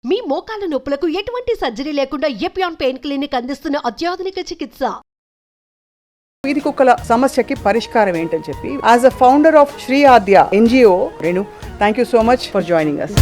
మీ మోకాల నొప్పులకు ఎటువంటి సర్జరీ లేకుండా ఎపియాన్ పెయిన్ క్లినిక్ అందిస్తున్న అత్యాధునిక చికిత్స. వీధి కుక్కల సమస్యకి పరిష్కారం ఏంటని చెప్పి as a founder of Shri Aadya NGO, Renu, thank you so much for joining us.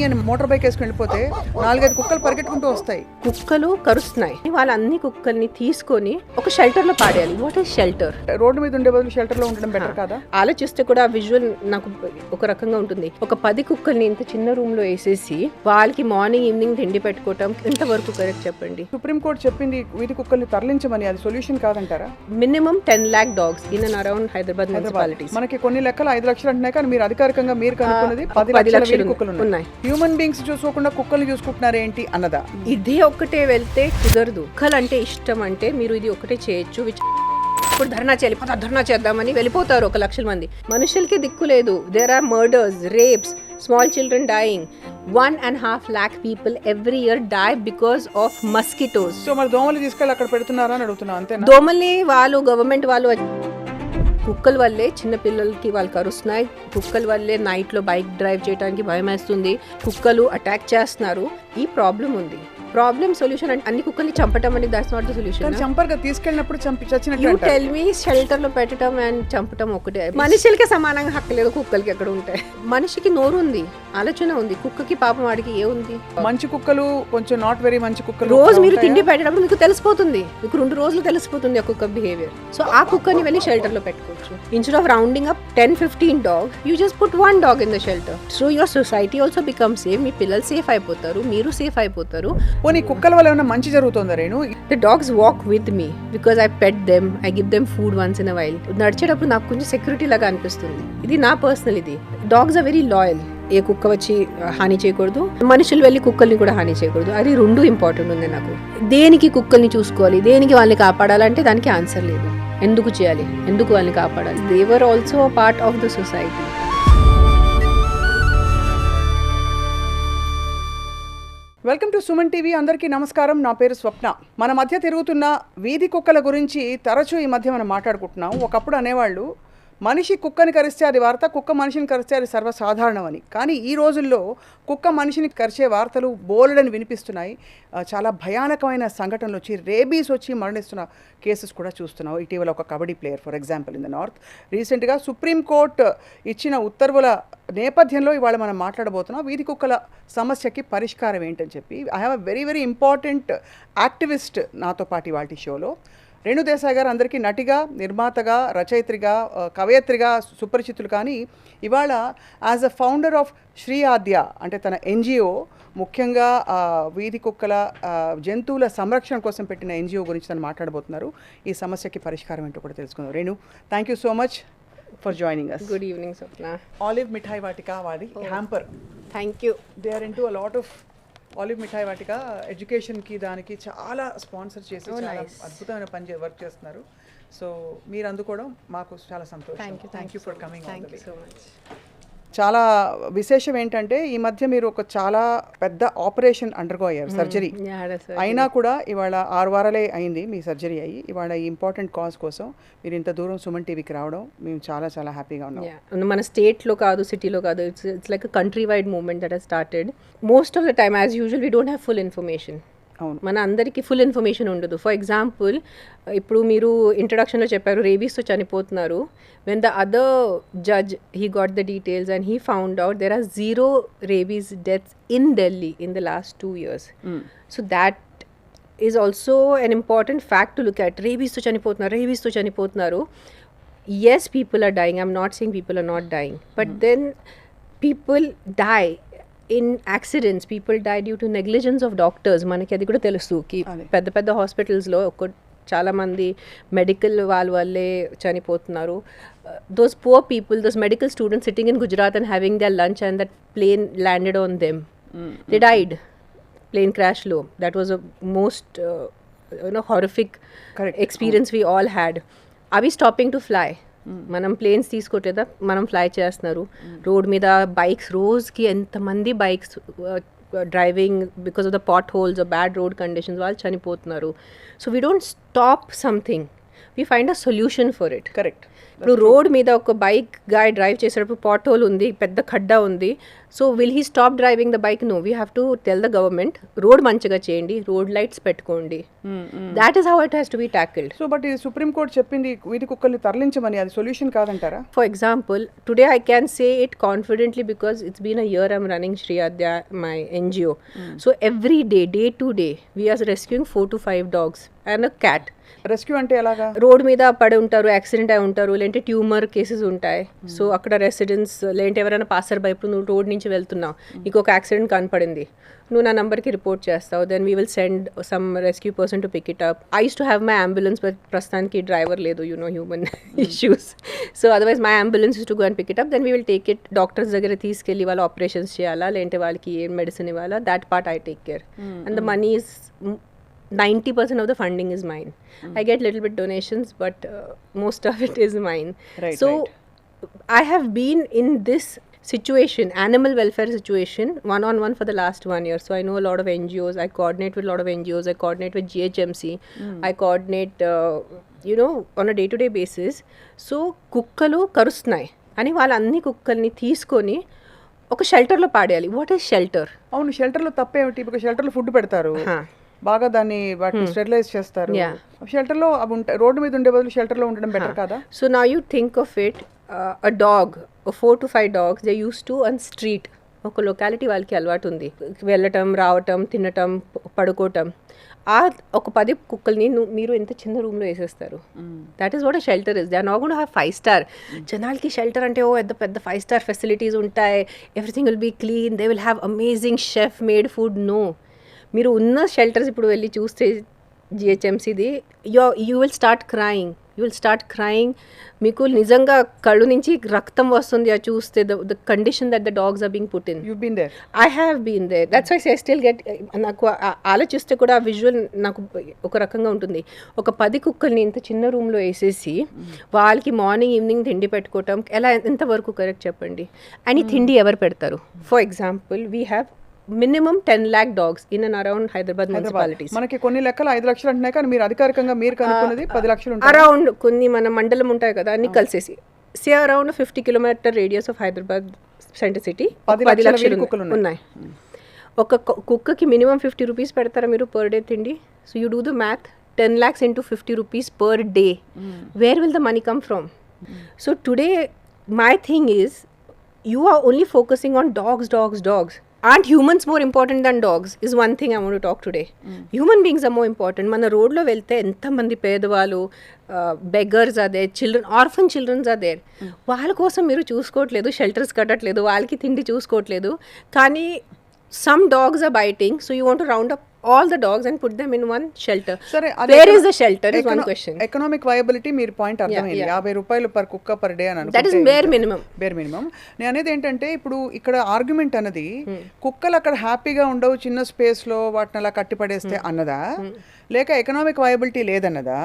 అని మోటార్ బైక్ వేసుకుని వెళ్ళిపోతే 4-5 కుక్కలు పరిగెట్టుకుంటూ వస్తాయి. కుక్కలు కరుస్తున్నాయి. వాళ్ళు అన్ని కుక్కల్ని తీసుకొని ఒక షెల్టర్ లో పాడేయాలి. What is shelter? రోడ్డు మీద ఉండే బదులు షెల్టర్ లో ఉండడం బెటర్ కదా. ఆలోచిస్తే కూడా విజువల్ నాకు ఒక రకంగా ఉంటుంది. ఒక 10 కుక్కల్ని ఇంత చిన్న రూమ్ లో వేసేసి వాళ్ళకి మార్నింగ్ ఈవినింగ్ తిండి పెట్టుకోవటం ఎంతవరకు కరెక్ట్ చెప్పండి? సుప్రీంకోర్టు చెప్పింది వీధి కుక్కల్ని తరలించమని. అది సొల్యూషన్ కాదంటారా? Minimum 10 lakh dogs in and around Hyderabad municipalities. మనకి కొన్ని లెక్కలు 5 లక్షలు అంటున్నాయి, కానీ మీరు అధికారికంగా మీరు కనుక్కున్నది 10 లక్షల కుక్కలు ఉన్నాయి. హ్యూమన్ బీయింగ్స్ చూసుకోకుండా కుక్కల్ని చూసుకుంటున్నారేంటి అన్నదా? ఇదే ఒక్కటే వెళ్తే కుదరదు. కుక్కలు అంటే ఇష్టం అంటే మీరు ఇది ఒకటే చేయొచ్చు. ఇప్పుడు ధర్నా చేయాలి, ధర్నా చేద్దామని వెళ్ళిపోతారు 1 లక్షల మంది. మనుషులకి దిక్కు లేదు. There are murders, rapes, small children dying. 1.5 lakh people every year die because of mosquitoes. So మరి దోమలు తీసుకెళ్ళి అక్కడ పెడుతున్నారా అని అడుగుతున్నా, అంతేనా? దోమల్ని వాళ్ళు గవర్నమెంట్ వాళ్ళు కుక్కల వల్లే చిన్న పిల్లలకి వాళ్ళు కరుస్తున్నాయి. కుక్కల వల్లే నైట్లో బైక్ డ్రైవ్ చేయడానికి భయం వేస్తుంది. కుక్కలు అటాక్ చేస్తున్నారు. ఈ ప్రాబ్లం ఉంది. ప్రాబ్లం సొల్యూషన్ అంటే అన్ని కుక్కల్ని చంపటం అనేది దట్స్ నాట్ ద సొల్యూషన్. చంపర్గా తీసుకెళ్ళినప్పుడు చచ్చినట్టు. యూ టెల్ మీ షెల్టర్ లో పెట్టడం అండ్ చంపటం ఒకటే. మనుషులకి సమానంగా హక్కు లేదు, కుక్కలకి ఎక్కడ ఉంటాయి? మనిషికి నోరు ఉంది, ఆలోచన ఉంది. కుక్కకి పాపం వాడికి ఏ ఉంది? మంచి కుక్కలు, కొంచెం నాట్ వెరీ మంచి కుక్కలు. రోజు మీరు తిండి పెట్టేటప్పుడు మీకు తెలిసిపోతుంది. మీకు 2 రోజులు తెలిసిపోతుంది ఆ కుక్క బిహేవియర్. సో ఆ కుక్కని వెళ్ళి షెల్టర్ లో పెట్టుకోవచ్చు. Instead of rounding up 10-15 dogs, you just put 1 dog in the shelter. So your society also becomes safe. మీ పిల్లలు సేఫ్ అయిపోతారు, మీరు సేఫ్ అయిపోతారు. పోనీ కుక్కల వల్ల ఏమైనా మంచి జరుగుతుందా Renu? The dogs walk with me because I pet them, I give them food once in a while. నడిచేటప్పుడు నాకు కొంచెం సెక్యూరిటీ లాగా అనిపిస్తుంది. ఇది నా పర్సనల్. ఇది డాగ్స్ ఆర్ వెరీ లాయల్. ఏ కుక్క వచ్చి హాని చేయకూడదు, మనుషులు వెళ్ళి కుక్కల్ని కూడా హాని చేయకూడదు. అది 2 ఇంపార్టెంట్ ఉంది నాకు. దేనికి కుక్కల్ని చూసుకోవాలి, దేనికి వాళ్ళని కాపాడాలంటే దానికి ఆన్సర్ లేదు. ఎందుకు చేయాలి, ఎందుకు వాళ్ళని కాపాడాలి? They were also a part of the society. Welcome to Suman TV. అందరికీ నమస్కారం. నా పేరు స్వప్న. మన మధ్య తిరుగుతున్న వీధి కుక్కల గురించి తరచూ ఈ మధ్య మనం మాట్లాడుకుంటున్నాం. ఒకప్పుడు అనేవాళ్ళు మనిషి కుక్కని కరిస్తే అది వార్త, కుక్క మనిషిని కరిస్తే అది సర్వసాధారణం అని. కానీ ఈ రోజుల్లో కుక్క మనిషిని కరిచే వార్తలు బోలెడని వినిపిస్తున్నాయి. చాలా భయానకమైన సంఘటనలు వచ్చి, రేబీస్ వచ్చి మరణిస్తున్న కేసెస్ కూడా చూస్తున్నాం. ఇటీవల ఒక kabaddi player, for example, in the north. రీసెంట్గా సుప్రీంకోర్టు ఇచ్చిన ఉత్తర్వుల నేపథ్యంలో ఇవాళ మనం మాట్లాడబోతున్నాం వీధి కుక్కల సమస్యకి పరిష్కారం ఏంటని చెప్పి. I have a very very important activist నాతో పాటు ఇవాళ షోలో. రేణు దేశాయ్ గారు అందరికీ నటిగా, నిర్మాతగా, రచయిత్రిగా, కవయత్రిగా సుపరిచితులు. కానీ ఇవాళ as a founder of Shri Aadya, అంటే తన NGO, ముఖ్యంగా వీధి కుక్కల జంతువుల సంరక్షణ కోసం పెట్టిన NGO గురించి తను మాట్లాడబోతున్నారు. ఈ సమస్యకి పరిష్కారం ఏంటో కూడా తెలుసుకుందాం. Renu, thank you so much for joining us. Good evening Swapna. Olive Mithai Vatika వాడి hamper. Thank you. They are into a lot of olive Mithai Vatika ఎడ్యుకేషన్కి, దానికి చాలా స్పాన్సర్ చేసి చాలా అద్భుతమైన పని వర్క్ చేస్తున్నారు. సో మీరు అందుకోవడం మాకు చాలా సంతోషం. Thank you for coming. Thank you so much. చాలా విశేషం ఏంటంటే ఈ మధ్య మీరు ఒక చాలా పెద్ద ఆపరేషన్ అండర్గో అయ్యారు, సర్జరీ. అయినా కూడా ఇవాళ 6 వారాలే అయింది మీ సర్జరీ అయ్యి. ఇవాళ ఈ ఇంపార్టెంట్ కాజ్ కోసం మీరు ఇంత దూరం సుమన్ టీవీకి రావడం మేము చాలా చాలా హ్యాపీగా ఉన్నాం. మన స్టేట్లో కాదు, సిటీలో కాదు, it's like a country wide movement that has started. Most of the time as usual we don't have full information. మన అందరికీ ఫుల్ ఇన్ఫర్మేషన్ ఉండదు. ఫర్ ఎగ్జాంపుల్, ఇప్పుడు మీరు ఇంట్రడక్షన్లో చెప్పారు రేబీస్తో చనిపోతున్నారు. When the other judge he got the details and he found out there are 0 rabies deaths in Delhi in the last 2 years. So that is also an important fact to look at. రేబీస్తో చనిపోతున్నారు. Yes, people are dying. I'm not saying people are not dying. But then people die in accidents. People die due to negligence of doctors. మనకి అది కూడా తెలుసు కి పెద్ద హాస్పిటల్స్లో చాలా మంది మెడికల్ వాళ్ళ వల్లే చనిపోతున్నారు. Those poor people, those medical students sitting in Gujarat and having their lunch and that plane landed on them. They died. Plane crash low. That was a most horrific experience we all had. Are we stopping to fly? మనం planes తీసుకోవట్లేదా, మనం fly చేస్తున్నారు. Road మీద bikes, రోజుకి ఎంతమంది bikes driving because of the potholes, bad road conditions, వాళ్ళు చనిపోతున్నారు. So we don't stop something. We find a solution for it. Correct. ఇప్పుడు రోడ్ మీద ఒక బైక్ గాయ డ్రైవ్ చేసేటప్పుడు పాట్ హోల్ ఉంది, పెద్ద ఖడ్డా ఉంది. So will he stop driving the bike? No, we have to tell the government road మంచిగా చేయండి, రోడ్ లైట్స్ పెట్టుకోండి. That is how it has to be tackled. So but ఇది సుప్రీంకోర్టు చెప్పింది వీధి కుక్కల్ని తరలించమని, అది సొల్యూషన్ కాదంటారా? For example, today I can say it confidently because it's been a year I'm running Shri Adya, my NGO. So every day, day to day, we are rescuing 4 to 5 dogs and a cat. Rescue అంటే ఎలాగా? Road మీద పడి ఉంటారు, accident అయి ఉంటారు, లేదంటే tumour cases ఉంటాయి. So అక్కడ రెసిడెంట్స్ లేదంటే ఎవరైనా పాసర్ బై, ఇప్పుడు నువ్వు రోడ్ నుంచి వెళ్తున్నావు, నీకు ఒక యాక్సిడెంట్ కనపడింది, నువ్వు నా నంబర్కి రిపోర్ట్ చేస్తావు, then we will send some rescue person to pick it up. I use to have my ambulance, but ప్రస్తుతానికి డ్రైవర్ లేదు, you know, human issues. So otherwise my ambulance to go and pick it up, then we will take it doctors దగ్గర తీసుకెళ్ళి వాళ్ళు operations చేయాలా, లేదంటే వాళ్ళకి ఏం medicine ఇవ్వాలా, that part I take care. And the money is 90% of the funding is mine. I get little bit donations, but most of it is mine. Right, so right. I have been in this situation, animal welfare situation, one-on-one for the last 1 year. So I know a lot of NGOs, I coordinate with a lot of NGOs, I coordinate with GHMC, I coordinate, you know, on a day-to-day basis. So కుక్కలు కరుస్తున్నాయి అని వాళ్ళన్ని కుక్కల్ని తీసుకొని ఒక షెల్టర్లో పాడేయాలి. What is shelter? అవును, షెల్టర్లో తప్పేమిటి? ఇప్పుడు షెల్టర్లో ఫుడ్ పెడతారు, బాగా దాన్ని వాటిని స్టెరిలైజ్ చేస్తారు. షెల్టర్లో అవి ఉంటాయి, రోడ్డు మీద ఉండే బదులు షెల్టర్లో ఉండడం బెటర్ కదా? So now you think of it, a dog, 4 to 5 dogs, they use to on street. ఒక లొకాలిటీ వాళ్ళకి అలవాటు ఉంది, వెళ్ళటం, రావటం, తినటం, పడుకోవటం. ఆ ఒక 10 కుక్కల్ని మీరు ఎంత చిన్న రూమ్లో వేసేస్తారు? That is what a shelter is. They are not gonna have 5 star. జనాలకి షెల్టర్ అంటే ఓ పెద్ద 5 star ఫెసిలిటీస్ ఉంటాయి, everything will be clean, they will have amazing chef made food. No, మీరు ఉన్న షెల్టర్స్ ఇప్పుడు వెళ్ళి చూస్తే జిహెచ్ఎంసీది, యూ విల్ స్టార్ట్ క్రయింగ్. మీకు నిజంగా కళ్ళు నుంచి రక్తం వస్తుంది అది చూస్తే, the condition that the dogs are being put in. You been there? I have been there. That's why I still get, నాకు ఆలోచిస్తే కూడా ఆ విజువల్ నాకు ఒక రకంగా ఉంటుంది. ఒక 10 కుక్కల్ని ఇంత చిన్న రూమ్లో వేసేసి వాళ్ళకి మార్నింగ్ ఈవినింగ్ తిండి పెట్టుకోవటం ఎలా, ఎంతవరకు కరెక్ట్ చెప్పండి? అని తిండి ఎవరు పెడతారు? For example, we have minimum 10 lakh dogs in and around Hyderabad municipalities. మనకి కొన్ని లెక్కలు 5 లక్షలు అంటున్నాయి, కానీ మీరు అధికారికంగా మీరు కనుక్కున్నది 10 లక్షలు ఉంటాయి. అరౌండ్ కొన్ని మన మండలం ఉంటాయి కదా, అన్ని కలిసేసి say around 50 kilometer radius of Hyderabad centre city 10 లక్షలు ఉన్నాయి. ఒక కుక్కకి మినిమం 50 రూపీస్ పెడతారా మీరు పర్ డే తిండి? So you do the math, 10 lakhs into 50 rupees per day. Where will the money come from? So today my thing is, you are only focusing on dogs. Aren't humans more important than dogs is one thing I want to talk today. Human beings are more important. మన రోడ్లో వెళ్తే ఎంతమంది పేదవాళ్ళు, beggars are there, children, orphan children are there. వాళ్ళ కోసం మీరు చూసుకోవట్లేదు, shelters కట్టట్లేదు, వాళ్ళకి తిండి చూసుకోవట్లేదు. కానీ some dogs are biting, so you want to round up all the dogs and put them in one shelter. Sare, where is the shelter is one question. Economic viability మీరు point అర్థమైంది. 50 రూపాయలు per కుక్క per day అని అనుకుంటే that is bare minimum. నేను అనేది ఏంటంటే, ఇప్పుడు ఇక్కడ ఆర్గ్యుమెంట్ అన్నది కుక్కలు అక్కడ హ్యాపీగా ఉండవు చిన్న స్పేస్ లో వాటిని అలా కట్టిపడేస్తే అన్నదా, లేక ఎకనామిక్ వయబిలిటీ లేదన్నదా,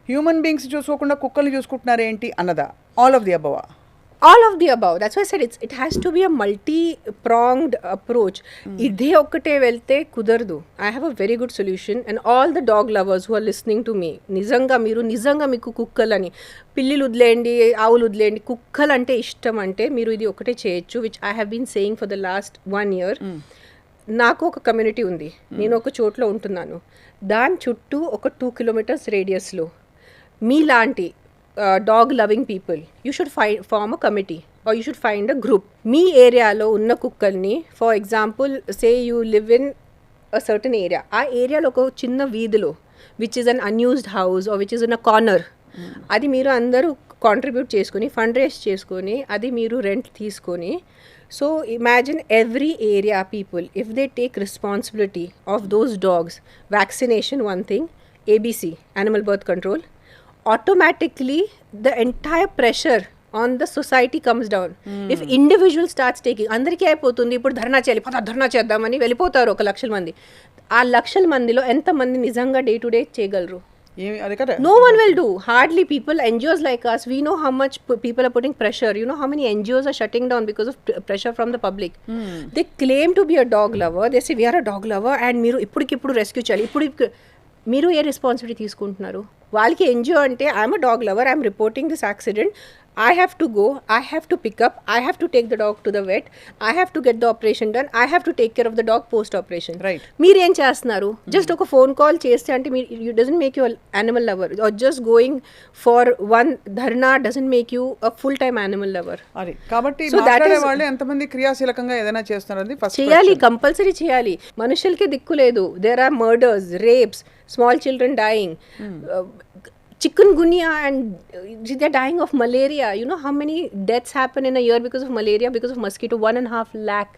హ్యూమన్ బీయింగ్స్ చూసుకోకుండా కుక్కల్ని చూసుకుంటున్నారు ఏంటి అన్నదా? All of the above. All of the above. That's why I said it has to be a multi-pronged approach. ఇదే ఒక్కటే వెళ్తే కుదరదు. I have a very good solution, and all the dog lovers who are listening to me, నిజంగా మీకు కుక్కలని, పిల్లిలు వదిలేయండి, ఆవులు వదిలేయండి, కుక్కలు అంటే ఇష్టం అంటే మీరు ఇది ఒకటే చేయొచ్చు, which I have been saying for the last 1 year. నాకు ఒక కమ్యూనిటీ ఉంది, నేను ఒక చోట్లో ఉంటున్నాను, దాని చుట్టూ ఒక 2 kilometers రేడియస్లో మీలాంటి dog loving people, you should form a committee or you should find a group. మీ ఏరియాలో ఉన్న కుక్కల్ని, for example say you live in a certain area, ఆ ఏరియాలో ఒక చిన్న వీధిలో which is an unused house or which is in a corner, అది మీరు అందరూ కాంట్రిబ్యూట్ చేసుకొని ఫండ్ రేస్ చేసుకొని అది మీరు రెంట్ తీసుకొని, so imagine every area people if they take responsibility of those dogs, vaccination one thing, ABC animal birth control, automatically the entire pressure on the society comes down. If individual starts taking, అందరికీ అయిపోతుంది ఇప్పుడు ధర్నా చేద్దామని వెళ్ళిపోతారు 1 లక్షల మంది. ఆ 1 లక్షల మందిలో ఎంతమంది నిజంగా డే టు డే చేయగలరు? No one will do. Hardly people. NGOs like us, we know how much people are putting pressure. You know how many NGOs are shutting down because of pressure from the public. They claim to be a dog lover. They say we are a dog lover and మీరు ఇప్పటికిప్పుడు rescue చేయాలి. ఇప్పుడు మీరు ఏ responsibility తీసుకుంటున్నారు? వాళ్ళకి NGO అంటే I'm a dog lover, I'm reporting this accident, I have to go, I have to pick up, I have to take the dog to the vet, I have to get the operation done, I have to take care of the dog post operation. Right. మీరేం చేస్తున్నారు? Just ఒక phone call చేస్తే అంటే మీరు you doesn't make you animal lover, or just going for one dharna doesn't make you a full time animal lover. అది కాబట్టి మాట్లాడే వాళ్ళు ఎంతమంది క్రియాశీలకంగా ఏదైనా చేస్తున్నారు ఫస్ట్ చేయాలి, కంపల్సరీ చేయాలి. మనుషులకి దిక్కు లేదు. There are murders, rapes, small children dying, chikungunya, and they're dying of malaria. You know how many deaths happen in a year because of malaria, because of mosquito? 1.5 lakh.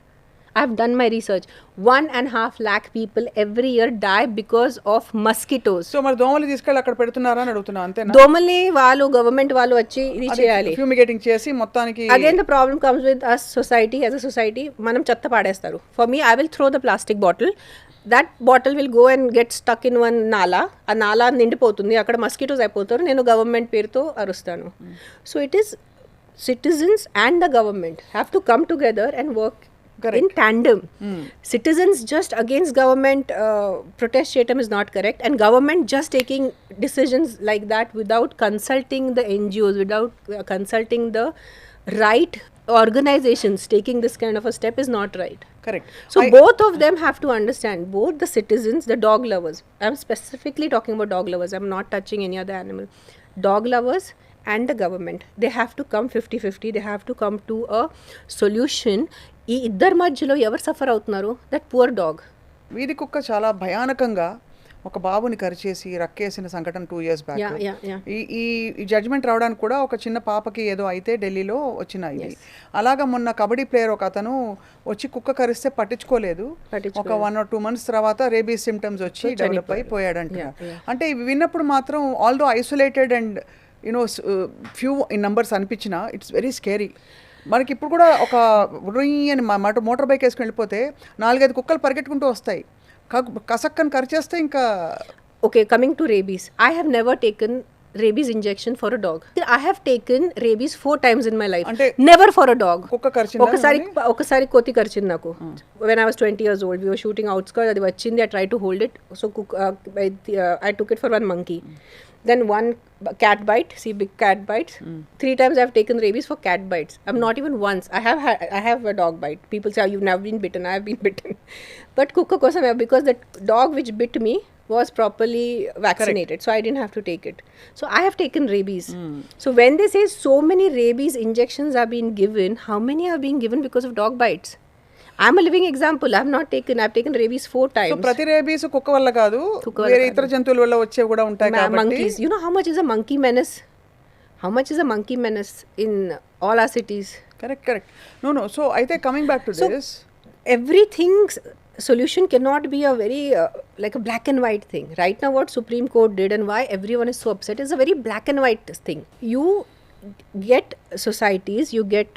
I have done my research. 1.5 lakh people every year die because of mosquitoes. So మరి దోమలు తీసుకెళ్ళి అక్కడ పెడుతున్నారా అని అడుగుతున్నా, అంతేనా? దోమల్ని వాళ్ళు government వాళ్ళు వచ్చి ఇది చేయాలి, ఫ్యూమిగేటింగ్ చేసి మొత్తానికి. Again the problem comes with us society. As a society మనం చెత్త పాడేస్తారు. For me, I will throw the plastic bottle, that bottle will go and get stuck in one nala, ఆ నాలా నిండిపోతుంది, అక్కడ మస్కిటోస్ అయిపోతారు, నేను గవర్నమెంట్ పేరుతో అరుస్తాను. So it is citizens and the government have to come together and work in tandem. Citizens just against government protest చేయటం is not correct, and government just taking decisions like that without consulting the NGOs, without consulting the right organizations taking this kind of a step is not right. Correct. So both of them have to understand, both the citizens, the dog lovers, I'm specifically talking about dog lovers, I'm not touching any other animal, dog lovers and the government, they have to come 50-50, they have to come to a solution. ఈ ఇద్దరి మధ్యలో ఎవరు suffer అవుతున్నారు? That poor dog. వీధి కుక్క చాలా భయానకంగా ఒక బాబుని కరిచేసి రక్కేసిన సంఘటన 2 years బ్యాక్. ఈ జడ్జ్మెంట్ రావడానికి కూడా ఒక చిన్న పాపకి ఏదో అయితే ఢిల్లీలో వచ్చినాయి. అలాగా మొన్న కబడ్డీ ప్లేయర్ ఒక అతను వచ్చి కుక్క కరిస్తే పట్టించుకోలేదు, ఒక 1 or 2 months తర్వాత రేబీస్ సిమ్టమ్స్ వచ్చి డెవలప్ అయిపోయాడంట. అంటే ఇవి విన్నప్పుడు మాత్రం although isolated and you know few in numbers అనిపించినా ఇట్స్ వెరీ స్కేరీ. మనకి ఇప్పుడు కూడా ఒక అని మోటార్ బైక్ వేసుకుని వెళ్ళిపోతే 4-5 కుక్కలు పరిగెట్టుకుంటూ వస్తాయి, కసక్కని కరిచేస్తే ఇంకా. Okay, coming to rabies, I have never taken rabies injection for a dog. I have taken rabies 4 times in my life, never for a dog. కుక్క కరిచిందా? ఒకసారి కోతి కరిచింది నాకు. When I was 20 years old, we were shooting outskirts, అది వచ్చింది, I tried to hold it, so I took it for one monkey. Then one cat bite, see big cat bites. 3 times I have taken rabies for cat bites. I'm not even once. I have a dog bite. People say, oh, you've never been bitten. I have been bitten. But kukka kosam, because that dog which bit me was properly vaccinated. Correct. So I didn't have to take it. So I have taken rabies. So when they say so many rabies injections are being given, how many are being given because of dog bites? I'm a living example. I've taken rabies 4 times. So ప్రతి rabies కుక్క వల్ల కాదు, వేరే ఇతర జంతువుల వల్ల వచ్చే కూడా ఉంటాయి కాబట్టి. Monkeys. You know how much is a monkey menace? How much is a monkey menace in all our cities? Correct. No. So అయితే coming back to this, everything's solution cannot be a very like a black and white thing. Right now what Supreme Court did and why everyone is so upset is a very black and white thing. You get societies, you get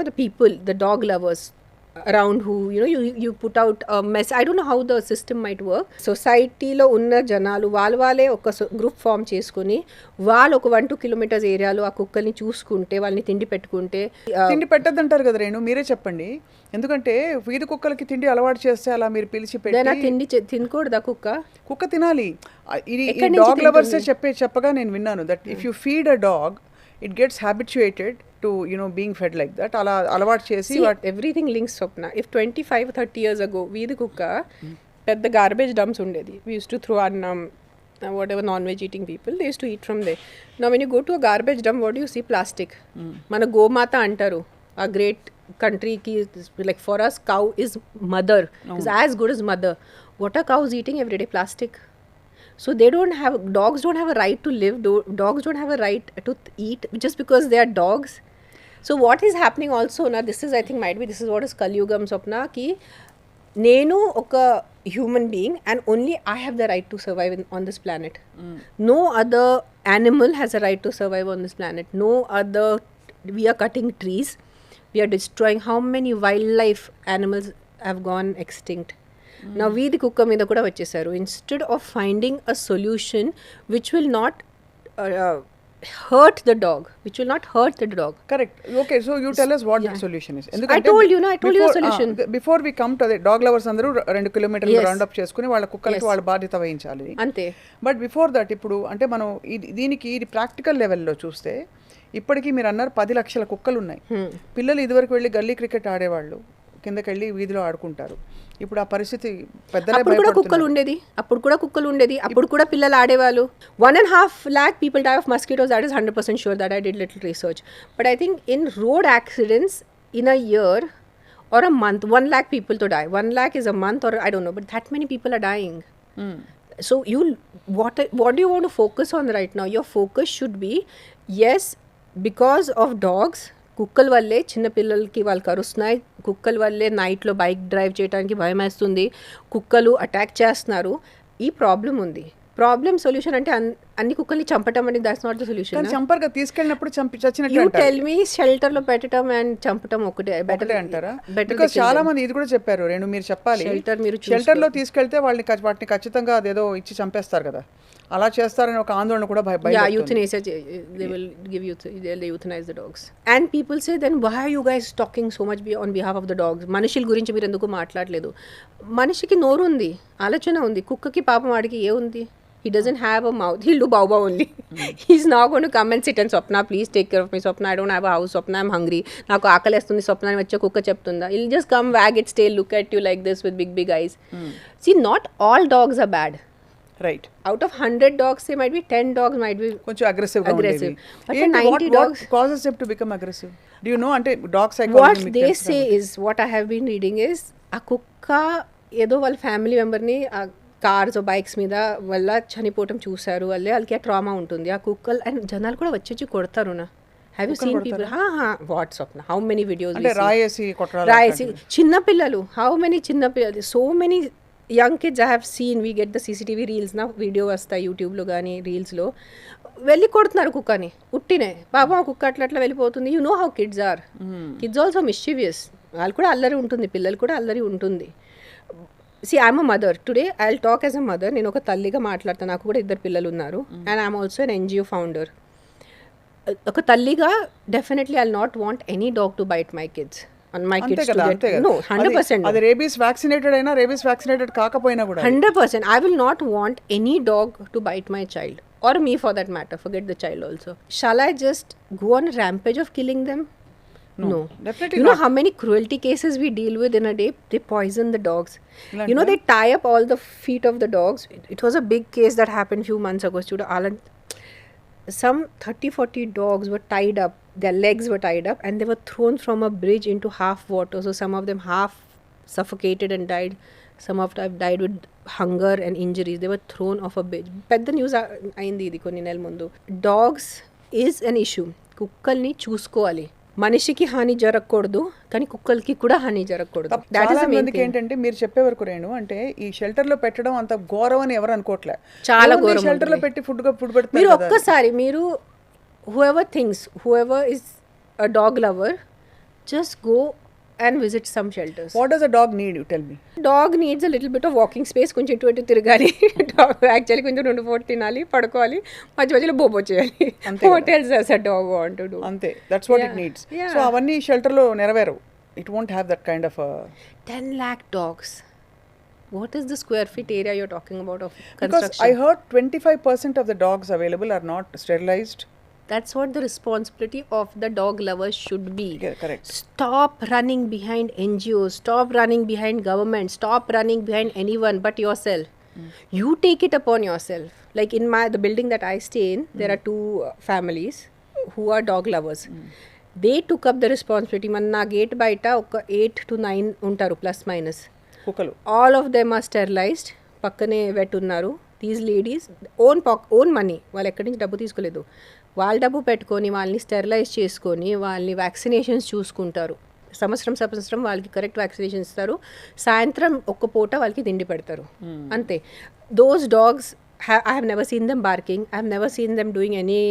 the people, the dog lovers around who you put out a mess. I don't know how the system might work. Society lo unna janalu వాళ్ళే ఒక group form చేసుకుని వాళ్ళు ఒక 1-2 kilometers ఏరియాలో ఆ కుక్కల్ని చూసుకుంటే, వాళ్ళని తిండి పెట్టుకుంటే. తిండి పెట్టద్దంటారు కదా రేణు, మీరే చెప్పండి. ఎందుకంటే వీధి కుక్కలకి తిండి అలవాటు చేస్తే అలా మీరు పిలిచి పెట్టి తిండి తినకూడదా? కుక్క తినాలి. ఇది డాగ్ లవర్స్ చెప్పగా నేను విన్నాను that if you feed a dog it gets habituated to being fed like that. అలా అలవాటు చేసి everything links Swapna. If 25-30 years ago వీధి కుక్క పెద్ద గార్బేజ్ డంప్స్ ఉండేది, we used to throw on whatever non-veg eating people, they used to eat from there. Now when you go to a garbage dump, what do you see? Plastic. మన గోమాత అంటారు, a great country ki, like for us cow is mother, is as good as mother. What are cows eating every day? Plastic. So dogs don't have a right to live, dogs don't have a right to eat just because they are dogs. So what is happening also now, this is, I think this is what is Kaliyugam Swapna, ki nenu oka human being and only I have the right to survive on this planet. No other animal has a right to survive on this planet. No other, we are cutting trees, we are destroying. How many wildlife animals have gone extinct? Now వీధి కుక్క మీద కూడా వచ్చేసారు. Instead of finding a solution which will not hurt the dog, which will not hurt the dog. Correct. Okay, so you tell us what the solution is. I told you the solution. Before we come to the dog lovers అందరూ 2 కిలోమీటర్లు Yes. Round up చేసుకుని వాళ్ళ కుక్కలకి వాళ్ళ బాధ్యత వహించాలి. అంతే. But before that ఇప్పుడు అంటే మనం దీనికి ఇది ప్రాక్టికల్ లెవెల్లో చూస్తే ఇప్పటికీ మీరు అన్నారు 10 లక్షల కుక్కలు ఉన్నాయి. పిల్లలు ఇదివరకు వెళ్ళి గల్లీ క్రికెట్ ఆడేవాళ్ళు, కిందకి వెళ్ళి వీధిలో ఆడుకుంటారు. ఇప్పుడు ఆ పరిస్థితి అప్పుడు కూడా కుక్కలు ఉండేది, అప్పుడు కూడా పిల్లలు ఆడేవాళ్ళు. 1.5 lakh people die of mosquitoes. That is 100% sure that I did little research. But I think in road accidents in a year or a month, 1 lakh people to die. 1 lakh is a month, or I don't know, but that many people are dying. So what do you want to focus on right now? Your focus should be, yes, because of dogs, కుక్కల వల్లే చిన్నపిల్లలకి వాళ్ళు కరుస్తున్నాయి, కుక్కల వల్లే నైట్లో bike drive చేయడానికి భయం వేస్తుంది, కుక్కలు అటాక్ చేస్తున్నారు. ఈ ప్రాబ్లం ఉంది. ప్రాబ్లం సొల్యూషన్ అంటే అన్ని కుక్కల్ని చంపటం అనేది దట్స్ నాట్ ద సొల్యూషన్. చంపర్గా తీసుకెళ్ళినప్పుడు చచ్చినట్టు యూ టెల్ మీ షెల్టర్ లో పెట్టడం అండ్ చంపటం ఒకటే బెటర్ అంటారా? బికాజ్ చాలా మంది ఇది కూడా చెప్పారు. రేణు మీరు చెప్పాలి, షెల్టర్ లో తీసుకెళ్తే వాటిని ఖచ్చితంగా అదేదో ఇచ్చి చంపేస్తారు కదా, అలా చేస్తారని ఒక ఆందోళన కూడా euthanasia, they will give you, they euthanize the dogs. And people say, then why are you guys talking so much on behalf of the dogs? మనుషుల గురించి మీరు ఎందుకు మాట్లాడలేదు? మనిషికి నోరు ఉంది, ఆలోచన ఉంది. కుక్కకి పాపం వాడికి ఏ ఉంది? He doesn't have a mouth. He'll do bow bow only. He's not going to come and sit and Swapna, please take care of me. Swapna, I don't have a house. Swapna, I'm hungry. Naaku aakalestundi. Swapna ni vachcha kukka cheptunda. He'll just come, wag its tail, look at you like this with big eyes. See, not all dogs are bad. Right. Out of 100 dogs, say might be 10 dogs might be కొంచెం aggressive. But 90 dogs. What causes them to become aggressive? Do you know? అంటే dog psychology. What they say is, what I have been reading is, ఆ కుక్క ఏదో వాళ్ళ family మెంబర్ని cars bikes మీద వల్ల చనిపోవటం చూసారు, వాళ్ళకి ఆ ట్రామా ఉంటుంది. ఆ కుక్కలు అండ్ జనాలు కూడా వచ్చి కొడతారు. నా have you seen people? WhatsApp how many videos రాయేసి చిన్నపిల్లలు, హౌ మెనీ చిన్నపిల్లలు, so many young kids I have seen. We get the CCTV reels నా వీడియో వస్తాయి యూట్యూబ్లో కానీ రీల్స్లో, వెళ్ళి కొడుతున్నారు కుక్కని ఉట్టినే. బాబా కుక్క అట్లా వెళ్ళిపోతుంది. You know how kids are. Kids also mischievous. వాళ్ళు కూడా అల్లరి ఉంటుంది, పిల్లలు కూడా అల్లరి ఉంటుంది. See, I'm a mother. Today, I'll talk as a mother. నేను ఒక తల్లిగా మాట్లాడతాను. నాకు కూడా 2 పిల్లలు ఉన్నారు. And I'm also an NGO founder. ఒక తల్లిగా definitely I'll not want any dog to bite my kids. On my kids to get... No, 100%. అది rabies vaccinated అయినా, rabies vaccinated కాకపోయినా కూడా 100%. I will not want any dog to bite my child. Or me for that matter. Forget the child also. Shall I just go on a rampage of killing them? No, definitely you know how many cruelty cases we deal with in a day? They poison the dogs. You know, they tie up all the feet of the dogs. It was a big case that happened few months ago. Some 30-40 dogs were tied up. Their legs were tied up and they were thrown from a bridge into half water. So some of them half suffocated and died. Some of them died with hunger and injuries. They were thrown off a bridge. Pedda news ayindi idi konni nel mundu. Dogs is an issue. Kukkalni చూసుకోవాలి. మనిషికి హాని జరగకూడదు, కానీ కుక్కలకి కూడా హాని జరగకూడదు. చాలా మందికి ఏంటంటే మీరు చెప్పే వరకు రేణు అంటే ఈ షెల్టర్ లో పెట్టడం అంత ఘోరం అని ఎవరు అనుకోవట్లే. చాలా ఘోరం. షెల్టర్ లో పెట్టి ఫుడ్ పెడుతున్నారు. మీరు ఒక్కసారి మీరు whoever is a dog lover, just go and visit some shelters. What does a dog need? You tell me. Dog needs a little bit of walking space. కొంచెం ఇటు తిరగాలి. Dog actually కొంచెం 2 పూట తినాలి, పడుకోవాలి, మధ్యలో బోబో చేయాలి. What else does a dog want to do? అంతే, that's what it needs. So అవన్నీ షెల్టర్ లో నెరవేరవు. It won't have that kind of a 10 lakh dogs. What is the square feet area you're talking about of construction? Because I heard 25% of the dogs available are not sterilized. That's what the responsibility of the dog lovers should be. Yeah, correct. Stop running behind NGOs. Stop running behind government. Stop running behind anyone but yourself. You take it upon yourself. Like in the building that I stay in, there are 2 families who are dog lovers. They took up the responsibility. Manna gate baita oka 8 to 9 untaru plus minus. కుక్కలు. All of them are sterilized. పక్కనే vet ఉన్నారు. These ladies own money. వాళ్ళు ఎక్కడి నుంచి డబ్బు తీసుకోలేదు. వాళ్ళ డబ్బు పెట్టుకొని వాళ్ళని స్టెరిలైజ్ చేసుకొని వాళ్ళని వ్యాక్సినేషన్స్ చూసుకుంటారు. సంవత్సరం వాళ్ళకి కరెక్ట్ వ్యాక్సినేషన్ ఇస్తారు. సాయంత్రం ఒక్క పూట వాళ్ళకి తిండి పెడతారు. అంతే. Those dogs I have never seen them barking. I have never seen them doing any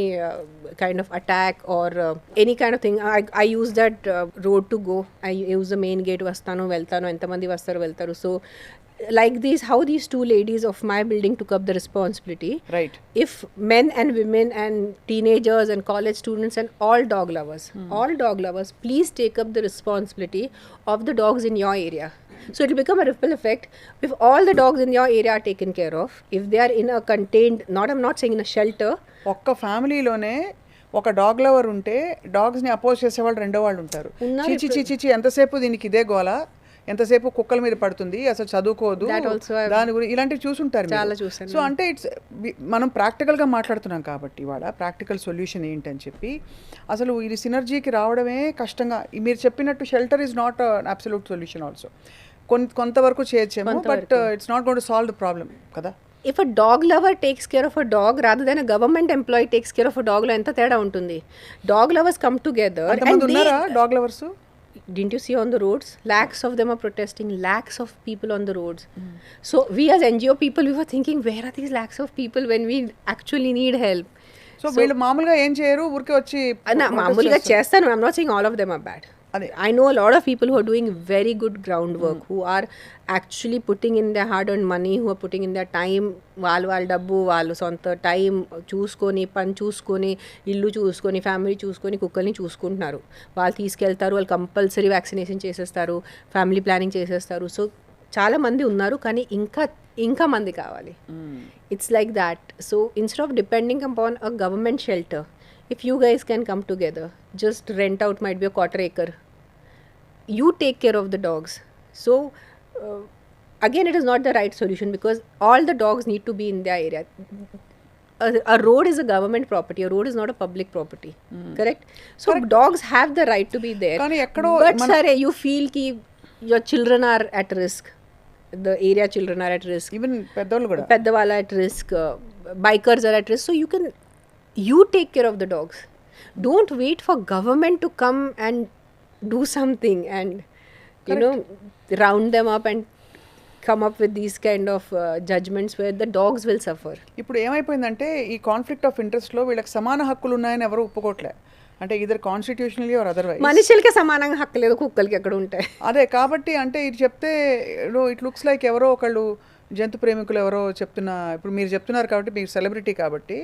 kind of attack or any kind of thing. I use that road to go. I use the main gate. Vastano veltano. Entamandi vastaru veltaru. So like these, how these two ladies of my building took up the responsibility. Right. If men and women and teenagers and college students and all dog lovers, please take up the responsibility of the dogs in your area. So it will become a ripple effect. If all the dogs in your area are taken care of, if they are in a contained, I'm not saying in a shelter. ఒక్క ఫ్యామిలీలోనే ఒక dog lover ఉంటే డాగ్స్ని oppose చేసేవాళ్ళు రెండో వాళ్ళు ఉంటారు. చీచి చీచి ఎంతసేపు దీనికి ఇదే గోల, ఎంతసేపు కుక్కల మీద పడుతుంది, అసలు చదువుకోదు, దాని గురించి ఇలాంటివి చూసుంటారు. చాలా చూసాను. సో అంటే మనం ప్రాక్టికల్గా మాట్లాడుతున్నాం కాబట్టి ఇవాళ ప్రాక్టికల్ సొల్యూషన్ ఏంటని చెప్పి అసలు ఇది సినర్జీకి రావడమే కష్టంగా. మీరు చెప్పినట్టు shelter is not absolute solution also. కొంతవరకు చేయొచ్చేమో, but it's not going to solve the problem కదా. If a dog lover takes care of a dog rather than a government employee takes care of a dog, lo enta teda untundi. Dog lovers come together and unnara dog lovers. Didn't you see on the roads? Lakhs of them are protesting, lakhs of people on the roads. So we as NGO people, we were thinking, where are these lakhs of people when we actually need help? So వీళ్ళు మామూలుగా ఏం చేయరు, ఊరికే వచ్చి మామూలుగా చేస్తాను. I'm not saying all of them are bad. I know a lot of people who are doing very good groundwork, who are actually putting in their hard-earned money, who are putting in their time, వాళ్ళ డబ్బు, వాళ్ళు సొంత time చూసుకొని, పని చూసుకొని, ఇల్లు చూసుకొని, family చూసుకొని, కుక్కల్ని చూసుకుంటున్నారు. వాళ్ళు తీసుకెళ్తారు, వాళ్ళు కంపల్సరీ వ్యాక్సినేషన్ చేసేస్తారు, ఫ్యామిలీ ప్లానింగ్ చేసేస్తారు. సో చాలా మంది ఉన్నారు, కానీ ఇంకా మంది కావాలి. It's like that. So instead of depending upon a government shelter, if you guys can come together, just rent out, might be a quarter acre, you take care of the dogs. So again, it is not the right solution because all the dogs need to be in their area. A road is a government property, a road is not a public property. Correct? So correct. Dogs have the right to be there, but sir, you feel ki your children are at risk, the area children are at risk, even peddavalu at risk, bikers are at risk. So you take care of the dogs. Don't wait for government to come and do something and round them up and come up with these kind of judgments where the dogs will suffer. ఇప్పుడు ఏమైపోయిందంటే ఈ conflict of ఇంట్రెస్ట్లో వీళ్ళకి సమాన హక్కులు ఉన్నాయని ఎవరు ఒప్పుకోవట్లే. అంటే either constitutionally or otherwise. మనుషులకి సమానంగా హక్కు లేదు, కుక్కలకి ఎక్కడ ఉంటాయి. అదే కాబట్టి అంటే ఇది చెప్తే ఇట్ లుక్స్ లైక్ ఎవరో ఒకళ్ళు జంతు ప్రేమికులు ఎవరో చెప్తున్నా. ఇప్పుడు మీరు చెప్తున్నారు కాబట్టి మీరు సెలబ్రిటీ కాబట్టి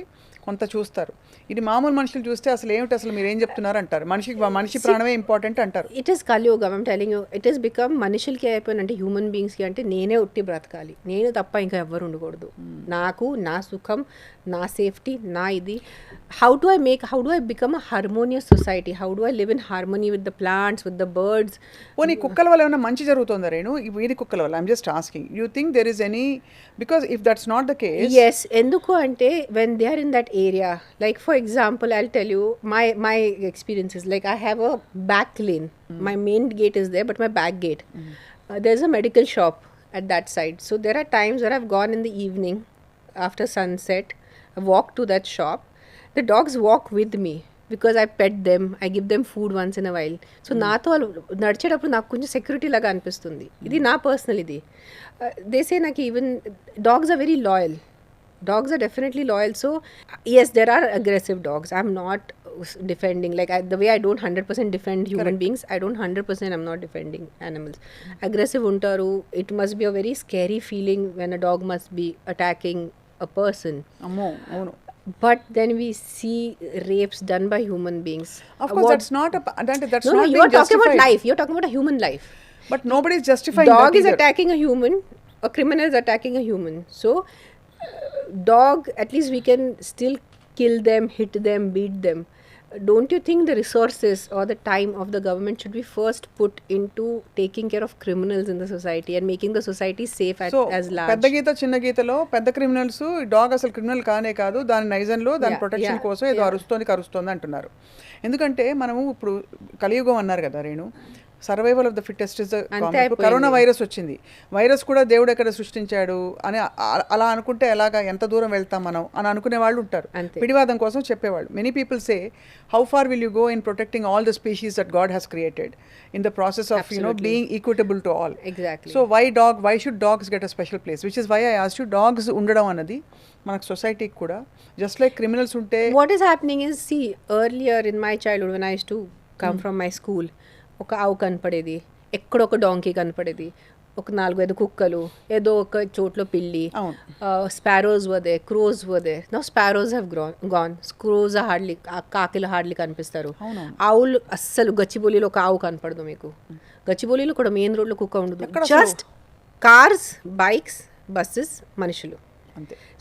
కొంత చూస్తారు. ఇది మామూలు మనుషులు చూస్తే అసలు ఏమిటి, అసలు మీరు ఏం చెప్తున్నారు అంటారు. మనిషి ప్రాణమే ఇంపార్టెంట్ అంటారు. ఇట్ ఈస్ కలియుగం. I'm telling you, it is become మనుషులకి అయిపోయినంటే హ్యూమన్ బీయింగ్స్కి అంటే నేనే ఉట్టి బ్రతకాలి, నేను తప్ప ఇంకా ఎవ్వరు ఉండకూడదు. నాకు నా సుఖం, నా సేఫ్టీ, నా ఇది. How do I become a harmonious society? How do I live in harmony with the plants, with the birds? పోనీ కుక్కల వల్ల ఏమైనా మంచి జరుగుతుందా రేణు? వీధి కుక్కల వల్ల I'm just asking, you think there is any, because if that's not the case. Yes, ఎందుకు అంటే when they are in that area, like for example, I'll tell you my experiences. Like I have a back lane. My main gate is there, but my back gate, there's a medical shop at that side. So there are times where I've gone in the evening after sunset, I walk to that shop. The dogs walk with me because I pet them, I give them food once in a while. So నాతో వాళ్ళు నడిచేటప్పుడు నాకు కొంచెం security లాగా అనిపిస్తుంది. ఇది నా personal ఇది. They say నాకు even dogs are very loyal. Dogs are definitely loyal. So yes, there are aggressive dogs. I'm not defending, like the way I don't 100% defend human Correct. Beings, I don't 100% I'm not defending animals. Aggressive untaru. It must be a very scary feeling when a dog must be attacking a person. Ammo. But then we see rapes done by human beings. Of course, that's not that's no, not you're talking about life. You're talking about a human life. But nobody is justifying dog that is either. Attacking a human, a criminal is attacking a human. So dog, at least we can still kill them, hit them, beat them. Don't you think the resources or the time of the government should be first put into taking care of criminals in the society and making the society safe as large? పెద్ద గీత చిన్న గీతలో పెద్ద criminals, dog అసలు criminal కానే కాదు, దాని నైజన్లో దాని protection కోసం ఏదో కరుస్తోంది అంటున్నారు. ఎందుకంటే మనము ఇప్పుడు కలియుగం అన్నారు కదా Renu, survival of the fittest is corona virus వచ్చింది. వైరస్ కూడా దేవుడు ఎక్కడ సృష్టించాడు అని అలా అనుకుంటే ఎలాగా, ఎంత దూరం వెళ్తాం మనం అని అనుకునే వాళ్ళు ఉంటారు. పిడివాదం కోసం చెప్పేవాళ్ళు. Many people say, how far will you go in protecting all the species that God has created in the process of being equitable to all. Exactly. So why should dogs get a special place, which is why I asked you. Dogs ఉండడం అన్నది మనకు సొసైటీకి కూడా just like criminals ఉంటే. What is happening is, see, earlier in my childhood when I used to come from my school, ఒక ఆవు కనపడేది, ఎక్కడొక donkey కనపడేది. ఒక 4-5 కుక్కలు, ఏదో ఒక చోట్లో పిల్లి, స్పారోస్ వదే, క్రోస్ వదే. No sparrows have gone, crows hardly, కాకిలు హార్డ్లీ కనిపిస్తారు. ఆవులు అస్సలు, గచ్చిబౌలిలో ఒక ఆవు కనపడదు మీకు. గచ్చిబౌలిలో కూడా మెయిన్ రోడ్లో కుక్క ఉండదు. జస్ట్ కార్స్, బైక్స్, బస్సెస్, మనుషులు.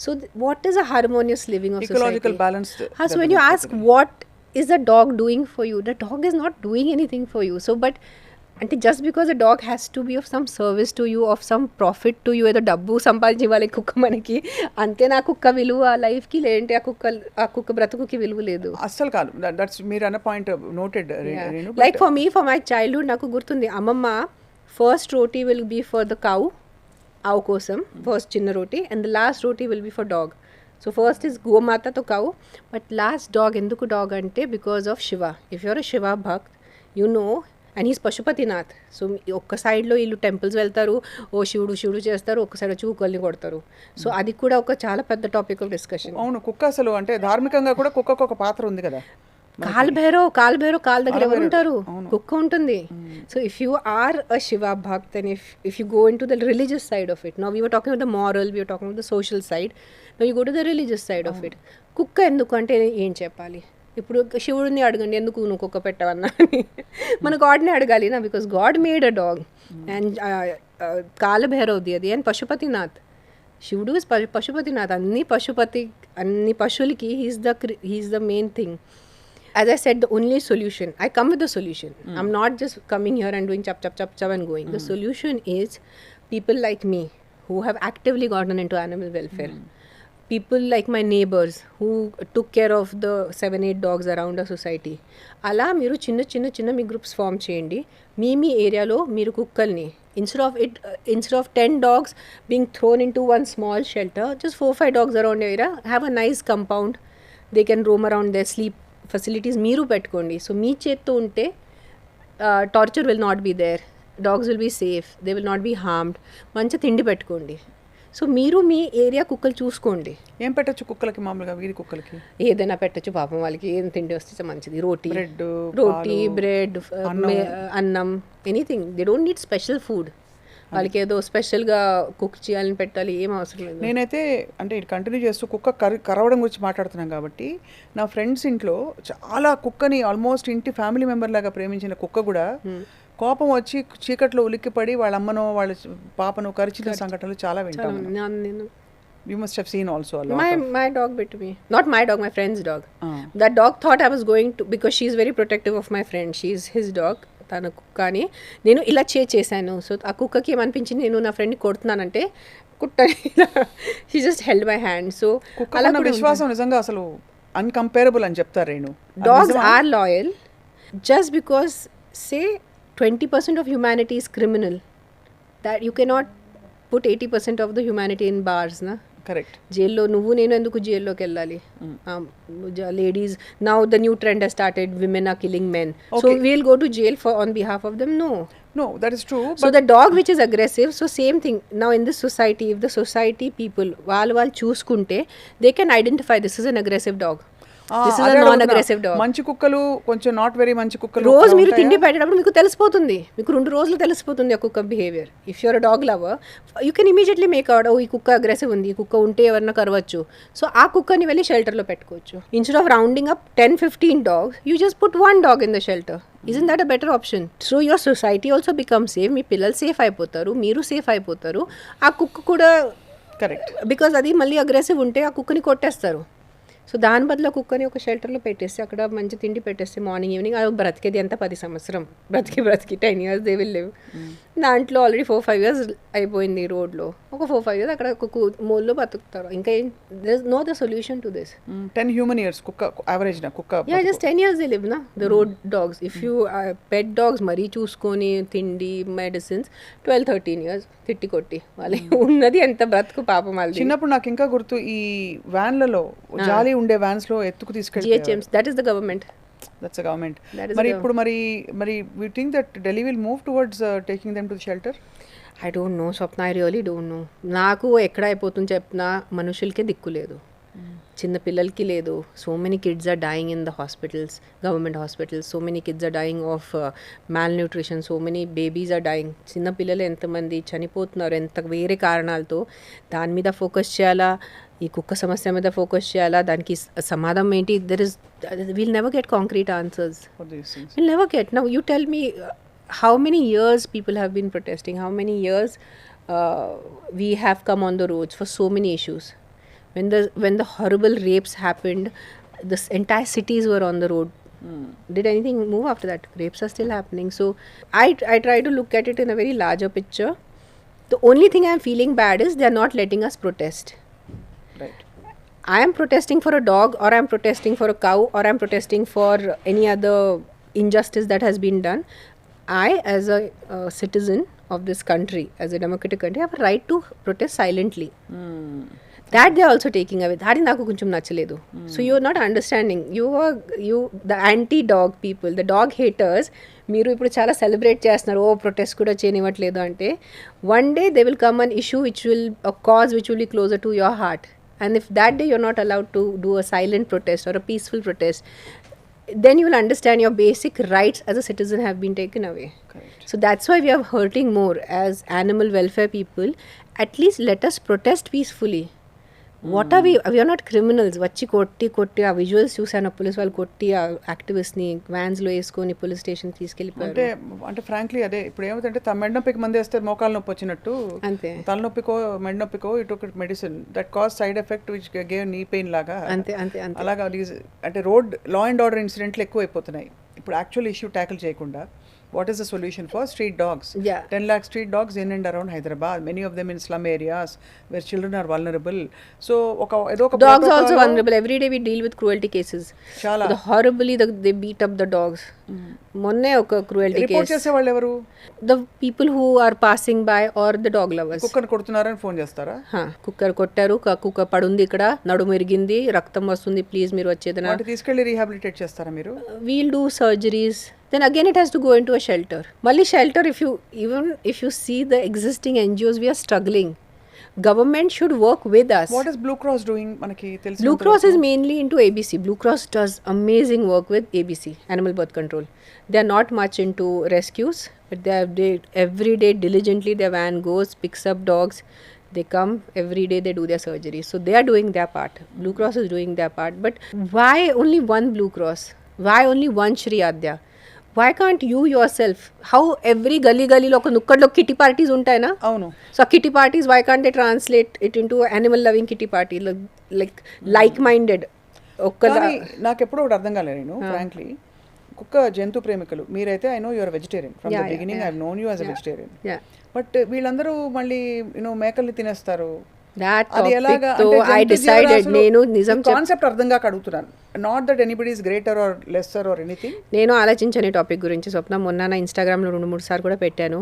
So what is a harmonious living of ecological balance. So when you ask what is the dog doing for you, the dog is not doing anything for you. So but అంటే just because a dog has to be of some service to you, of some profit to you, ఏదో డబ్బు సంపాదించి ఇవ్వాలి కుక్క మనకి, అంతే. నా కుక్క విలువ ఆ లైఫ్కి, లేదంటే ఆ కుక్క బ్రతుకుకి విలువ లేదు. అస్సలు కాదు. దట్స్ మీరు అన్న point noted. Like for me, for my childhood నాకు గుర్తుంది, అమ్మమ్మ first roti will be for the cow, ఆవు కోసం ఫస్ట్ చిన్న రోటీ, and the last roti will be for dog. So first is గోమాతతో కౌ, బట్ లాస్ట్ డాగ్. ఎందుకు డాగ్ అంటే because of Shiva. If you're a Shiva bhakt, you know, and he's Pashupatinath. So ఒక్క సైడ్లో వీళ్ళు టెంపుల్స్ వెళ్తారు, ఓ శివుడు చేస్తారు, ఒక్క సైడ్ వచ్చి కుక్కల్ని కొడతారు. సో అది కూడా ఒక చాలా పెద్ద టాపిక్ ఆఫ్ డిస్కషన్. అవును, కుక్క అసలు అంటే ధార్మికంగా కూడా కుక్కకు ఒక పాత్ర ఉంది కదా. కాల్ భైరవ్ కాల్ దగ్గర ఎవరు ఉంటారు? కుక్క ఉంటుంది. So if you are a Shiva bhakt, and if you go into the religious side of it, now we were talking about the moral, we were talking about the social side, now you go to the religious side of it. కుక్క ఎందుకు అంటే ఏం చెప్పాలి? ఇప్పుడు శివుడిని అడగండి, ఎందుకు నువ్వు కుక్క పెట్టవన్నా అని, మన గాడ్ని అడగాలి నా, because God made a dog. And కాలభైరవ్ది అది, అండ్ పశుపతినాథ్. శివుడు ఇస్ పశుపతినాథ్. అన్ని పశువులకి he's the main thing. As I said, the only solution, I come with the solution. I'm not just coming here and doing chap and going. The solution is people like me who have actively gotten into animal welfare. People like my neighbors who took care of the 7-8 dogs around our society. అలా మీరు చిన్న మీ groups form చేయండి. మీ ఏరియాలో మీరు కుక్కల్ని, instead of 10 dogs being thrown into one small shelter, just 4-5 dogs around your area, have a nice compound. They can roam around there, sleep facilities మీరు పెట్టుకోండి. So మీ చేత్తో ఉంటే torture will not be there, dogs will be safe, they will not be harmed. మంచి తిండి పెట్టుకోండి. So మీరు మీ area కుక్కలు చూసుకోండి. ఏం పెట్టచ్చు కుక్కలకి? మామూలుగా వీధి కుక్కలకి ఏదైనా పెట్టచ్చు. పాపం వాళ్ళకి ఏం తిండి వస్తే మంచిది. రోటీ, బ్రెడ్, అన్నం, anything. They don't need special food. వాళ్ళకి ఏదో స్పెషల్గా కుక్ చేయాలని పెట్టాలి, ఏం అవసరం లేదు. నేనైతే అంటే ఇది కంటిన్యూ చేస్తూ కుక్క కరవడం గురించి మాట్లాడుతున్నాం కాబట్టి, నా ఫ్రెండ్స్ ఇంట్లో చాలా కుక్కని ఆల్మోస్ట్ ఇంటి ఫ్యామిలీ మెంబర్ లాగా ప్రేమించిన కుక్క కూడా కోపం వచ్చి చీకట్లో ఉలిక్కిపడి వాళ్ళ అమ్మనో వాళ్ళ పాపను కరిచిన సంఘటనలు చాలా వింటాను. You must have seen also a lot. My dog bit me. Not my dog, my friend's dog. That dog thought I was going to, because she's very protective of my friend. She's his dog. తన కుక్క అని నేను ఇలా చేశాను. So ఆ కుక్కకి ఏమనిపించింది, నేను నా ఫ్రెండ్ని కొడుతున్నానంటే కుట్టని she just held my hand. So అలా విశ్వాసం నిజంగా అసలు అన్కంపేరబుల్ అని చెప్తారు. నేను dogs are loyal. Just because say 20% of humanity is criminal, that you cannot put 80% of the humanity in bars నా. కరెక్ట్. జైల్లో నువ్వు నేను ఎందుకు జైల్లోకి వెళ్ళాలి? Ladies, now the new trend has started, women are killing men, so we'll go to jail for on behalf of them. No, that is true. So the dog which is aggressive, so same thing. Now in this society, if the society people వాళ్ళు చూసుకుంటే, they can identify this is an aggressive dog. This is a non-aggressive dog. మంచి కుక్కలు, కొంచెం not very మంచి కుక్కలు, రోజు మీరు తిండి పెట్టేటప్పుడు మీకు తెలిసిపోతుంది. మీకు 2 రోజులు తెలిసిపోతుంది ఆ కుక్క behaviour. If you're a dog lover, you can immediately make out, ఈ కుక్క అగ్రెసివ్ ఉంది, ఈ కుక్క ఉంటే ఎవరన్నా కరవచ్చు. సో ఆ కుక్కని వెళ్ళి షెల్టర్లో పెట్టుకోవచ్చు. Instead of rounding up 10-15 dogs, you just put 1 dog in the shelter. Isn't that a better option? So your society also becomes safe. మీ పిల్లలు సేఫ్ అయిపోతారు, మీరు సేఫ్ అయిపోతారు, ఆ కుక్క కూడా. కరెక్ట్. బికాజ్ అది మళ్ళీ అగ్రెసివ్ ఉంటే ఆ కుక్కని కొట్టేస్తారు. సో దాని బదులు కుక్కని ఒక షెల్టర్లో పెట్టేస్తే, అక్కడ మంచి తిండి పెట్టేస్తే మార్నింగ్ ఈవినింగ్, అది బ్రతికేది ఎంత 10 సంవత్సరం బ్రతికి 10 years దే విల్ లివ్. దాంట్లో ఆల్రెడీ 4-5 years అయిపోయింది రోడ్లో, ఒక 4-5 years అక్కడ ఒక మూల్లో బతుకుతారు. ఇంకా there is no the solution to this. 10 human years కుక్క యావరేజ్ నా కుక్క. Yeah, just 10 years they live నా the road dogs. If you pet dogs మరీ చూసుకొని తిండి, మెడిసిన్స్, 12-13 years తిట్టి కొట్టి వాళ్ళు ఉన్నది ఎంత బ్రతుకు పాపం వాళ్ళు. చిన్నప్పుడు నాకు ఇంకా గుర్తు, ఈ వ్యాన్లలో జాలి ఉండే వ్యాన్స్ లో ఎత్తుకు తీసుకెళ్ళి, GHMs, that is the government. That's the government. మరి ఇప్పుడు మరి we think that Delhi will move towards taking them to the shelter? I don't know, Swapna, I really don't know. నాకు ఎక్కడ అయిపోతుంది చెప్పినా మనుషులకే దిక్కు లేదు. చిన్న పిల్లలకి లేదు. So many kids are dying in the hospitals, government hospitals. So many kids are dying of malnutrition. So many babies are dying. చిన్న పిల్లలు ఎంతమంది చనిపోతున్నారు ఎంత వేరే కారణాలతో. దాని మీద ఫోకస్ చేయాలా, ఈ కుక్క సమస్య మీద ఫోకస్ చేయాలా, దానికి సమాధానం ఏంటి? Will never get concrete answers. Will never get. Now you tell me how many years people have been protesting, how many years we have come on the roads for so many issues. When the horrible rapes happened, this entire cities were on the road. Did anything move after that? Rapes are still happening. So I try to look at it in a very larger picture. The only thing I'm feeling bad is they're not letting us protest. Right. I am protesting for a dog, or I'm protesting for a cow, or I'm protesting for any other injustice that has been done. I, as a citizen of this country, as a democratic country, have a right to protest silently. That they are also taking away. That is naku koncham nachaledu. So you are not understanding. You the anti-dog people, the dog haters, మీరు ఇప్పుడు చాలా celebrate చేస్తున్నారు. ఓ protest కూడా చేయనివ్వట్లేదు అంటే, one day they will come an issue a cause which will be closer to your heart. And if that day you're not allowed to do a silent protest or a peaceful protest, then you will understand your basic rights as a citizen have been taken away. Correct. So that's why we are hurting more as animal welfare people. At least let us protest peacefully. What are we are not criminals. వచ్చి కొట్టి ఆ visuals చూసాను, police వాళ్ళు కొట్టి ఆ యాక్టివిస్ట్ని వ్యాన్స్లో వేసుకొని police station తీసుకెళ్ళిపోయారు. అంటే ఫ్రాంక్లీ అదే ఇప్పుడు ఏమవుతుందంటే మెడ నొప్పికి మంది వేస్తే మోకాలు నొప్పి వచ్చినట్టు, అంతే తలనొప్పికో మెడ నొప్పికో ఇటు ఒక medicine that cause side effect which gave knee pain లాగా. అంతే అంతే అంతే అలాగా అంటే రోడ్ లా అండ్ ఆర్డర్ ఇన్సిడెంట్లు ఎక్కువ అయిపోతున్నాయి ఇప్పుడు. యాక్చువల్ ఇష్యూ ట్యాకిల్ చేయకుండా what is the solution for street dogs? 10 lakh street dogs in and around Hyderabad, many of them in slum areas where children are vulnerable. So dogs also vulnerable. Every day we deal with cruelty cases. The horribly they beat up the dogs. మొన్నే ఒక cruelty case. Report చేసే వాళ్ళు ఎవరు? The people who are passing by or the dog lovers. కుక్కర్ కొడుతున్నారని phone చేస్తారా? కుక్కర్ కొట్టారు, కుక్క పడుంది ఇక్కడ, నడుము ఇరిగింది, రక్తం వస్తుంది, ప్లీజ్ మీరు వచ్చేదనా. వాటి తీసుకెళ్ళి రీహాబిలిటేట్ చేస్తారా మీరు? We'll do surgeries. Then again it has to go into a shelter. Malli shelter, if you see the existing NGOs, we are struggling. Government should work with us. What is Blue Cross doing? Manaki telsi. Blue Cross is mainly into ABC. Blue Cross does amazing work with ABC, animal birth control. They are not much into rescues, but they every day diligently their van goes, picks up dogs. They come every day, they do their surgery. So they are doing their part. Blue Cross is doing their part. But why only one Blue Cross? Why only one Shri Adya? Why can't you yourself? How every gully lo nukkadlo kitty parties untayi na? Avunu. So kitty parties, why can't they translate it into animal loving kitty party, like minded? నాకు ఎప్పుడు ఒకటి అర్థం కాలేదు నేను frankly. కుక్క జంతు ప్రేమికులు మీరైతే, I know your vegetarian from the beginning. I have known you as a vegetarian. But వీళ్ళందరూ మళ్ళీ మేకల్ని తినేస్తారు. కాన్సెప్ట్ అర్థం కాక అడుగుతున్నాను. Not that anybody is greater are lesser or anything. నేను ఆలోచించని టాపిక్ గురించి స్వప్న మొన్న నా ఇన్స్టాగ్రామ్లో 2-3 సార్లు కూడా పెట్టాను.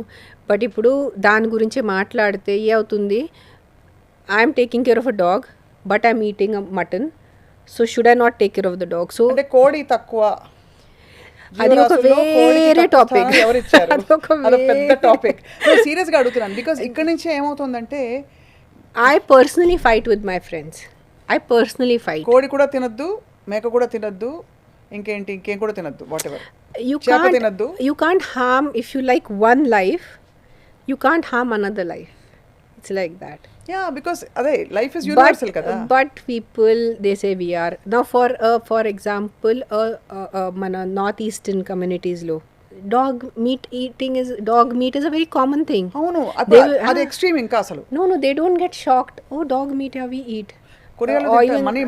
బట్ ఇప్పుడు దాని గురించి మాట్లాడితే ఏమవుతుంది? I'm taking care of a dog but I'm eating a mutton. So should I not take care of the dog? So అంటే కోడి తక్కువ, అది ఒక వేరే టాపిక్. పెద్ద టాపిక్. సీరియస్గా అడుగుతున్నాను బికాస్ ఇక్కడ నుంచి ఏమవుతుందంటే I personally fight with my friends. I personally fight. కోడి కూడా తినద్దు, మేక కూడా తినద్దు, ఇంకేం కూడా తినద్దు, what ever. You can't harm, if you like one life, you can't harm another life. It's like that. Yeah, because అదే life is universal kada. But people, they say we are now for example మన north eastern communities లో dog meat is a very common thing. అవును, అది extreme ఇంకా అసలు. No, they don't get shocked. Oh, dog meat have we eat.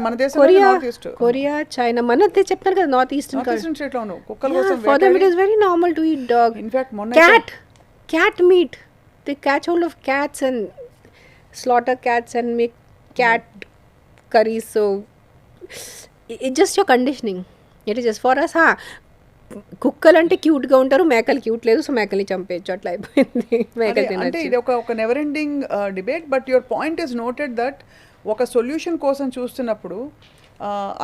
మన దేశంలో Korea, China, మనదే చెప్తారు కదా నార్త్ ఈస్టర్న్ స్టేట్ లోను కుక్కల కోసం. For them it is very normal to eat dog. In fact, cat meat. They catch hold of cats and slaughter cats and make cat curries. So it's just your conditioning. It is just for us. కుక్కలు అంటే క్యూట్గా ఉంటారు, మేకలు cute లేదు, so మేకల్ని చంపేయచ్చు, అట్లా అయిపోయింది. మేకలు అంటే ఇది ఒక never ending debate. But your point is noted that ఒక సొల్యూషన్ కోసం చూస్తున్నప్పుడు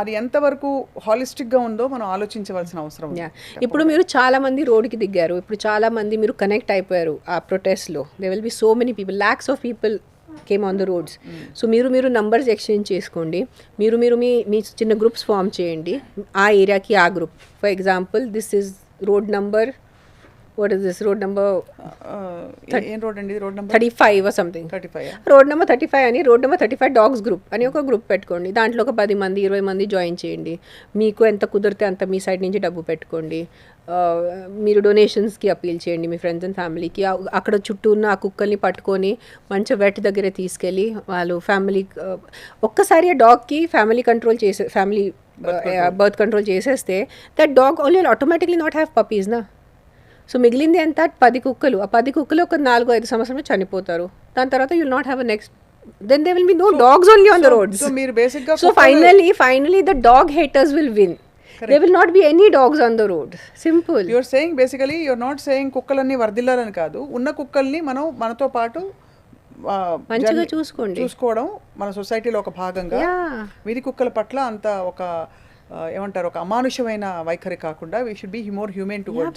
అది ఎంతవరకు హాలిస్టిక్గా ఉందో మనం ఆలోచించవలసిన అవసరం ఉంది. ఇప్పుడు మీరు చాలా మంది రోడ్డుకి దిగారు, ఇప్పుడు చాలా మంది మీరు కనెక్ట్ అయిపోయారు ఆ ప్రొటెస్ట్లో. They will be so many people, lakhs of people came on the roads. So మీరు నంబర్స్ ఎక్స్చేంజ్ చేసుకోండి, మీరు మీ చిన్న గ్రూప్స్ ఫామ్ చేయండి, ఆ ఏరియాకి ఆ group. For example this is road number, what is this road number ఏం రోడ్ అండి? Road number 35 or something. 35. Road number 35 అని, రోడ్ నెంబర్ 35 డాగ్స్ గ్రూప్ అని ఒక గ్రూప్ పెట్టుకోండి. దాంట్లో ఒక 10 మంది 20 మంది జాయిన్ చేయండి. మీకు ఎంత కుదిరితే అంత మీ సైడ్ నుంచి డబ్బు పెట్టుకోండి. మీరు డొనేషన్స్కి అపీల్ చేయండి మీ ఫ్రెండ్స్ అండ్ ఫ్యామిలీకి. అక్కడ చుట్టూ ఉన్న ఆ కుక్కల్ని పట్టుకొని మంచి వెట్ దగ్గర తీసుకెళ్ళి వాళ్ళు ఫ్యామిలీ ఒక్కసారి ఆ డాగ్కి ఫ్యామిలీ బర్త్ కంట్రోల్ చేసేస్తే that dog only automatically not have puppies నా. సో మిగిలింది ఎంత? 10 కుక్కలు. ఆ 10 కుక్కలు ఒక 4-5 సంవత్సరంలో చనిపోతారు. దాని తర్వాత you will not have then there will be no dogs only on the roads. So మీరు బేసిక్గా So finally the dog haters will win. There will not be any dogs on the road. Simple. You are saying basically you are not saying కుక్కలన్నీ వర్ధిల్లాలని కాదు, ఉన్న కుక్కల్ని మనం మనతో పాటు మంచిగా చూసుకోవడం మన సొసైటీలో ఒక భాగంగా. వీధి కుక్కల పట్ల అంత ఒక ఏమంటారు, ఒక అమానుషమైన వైఖరి కాకుండా we should be more humane towards.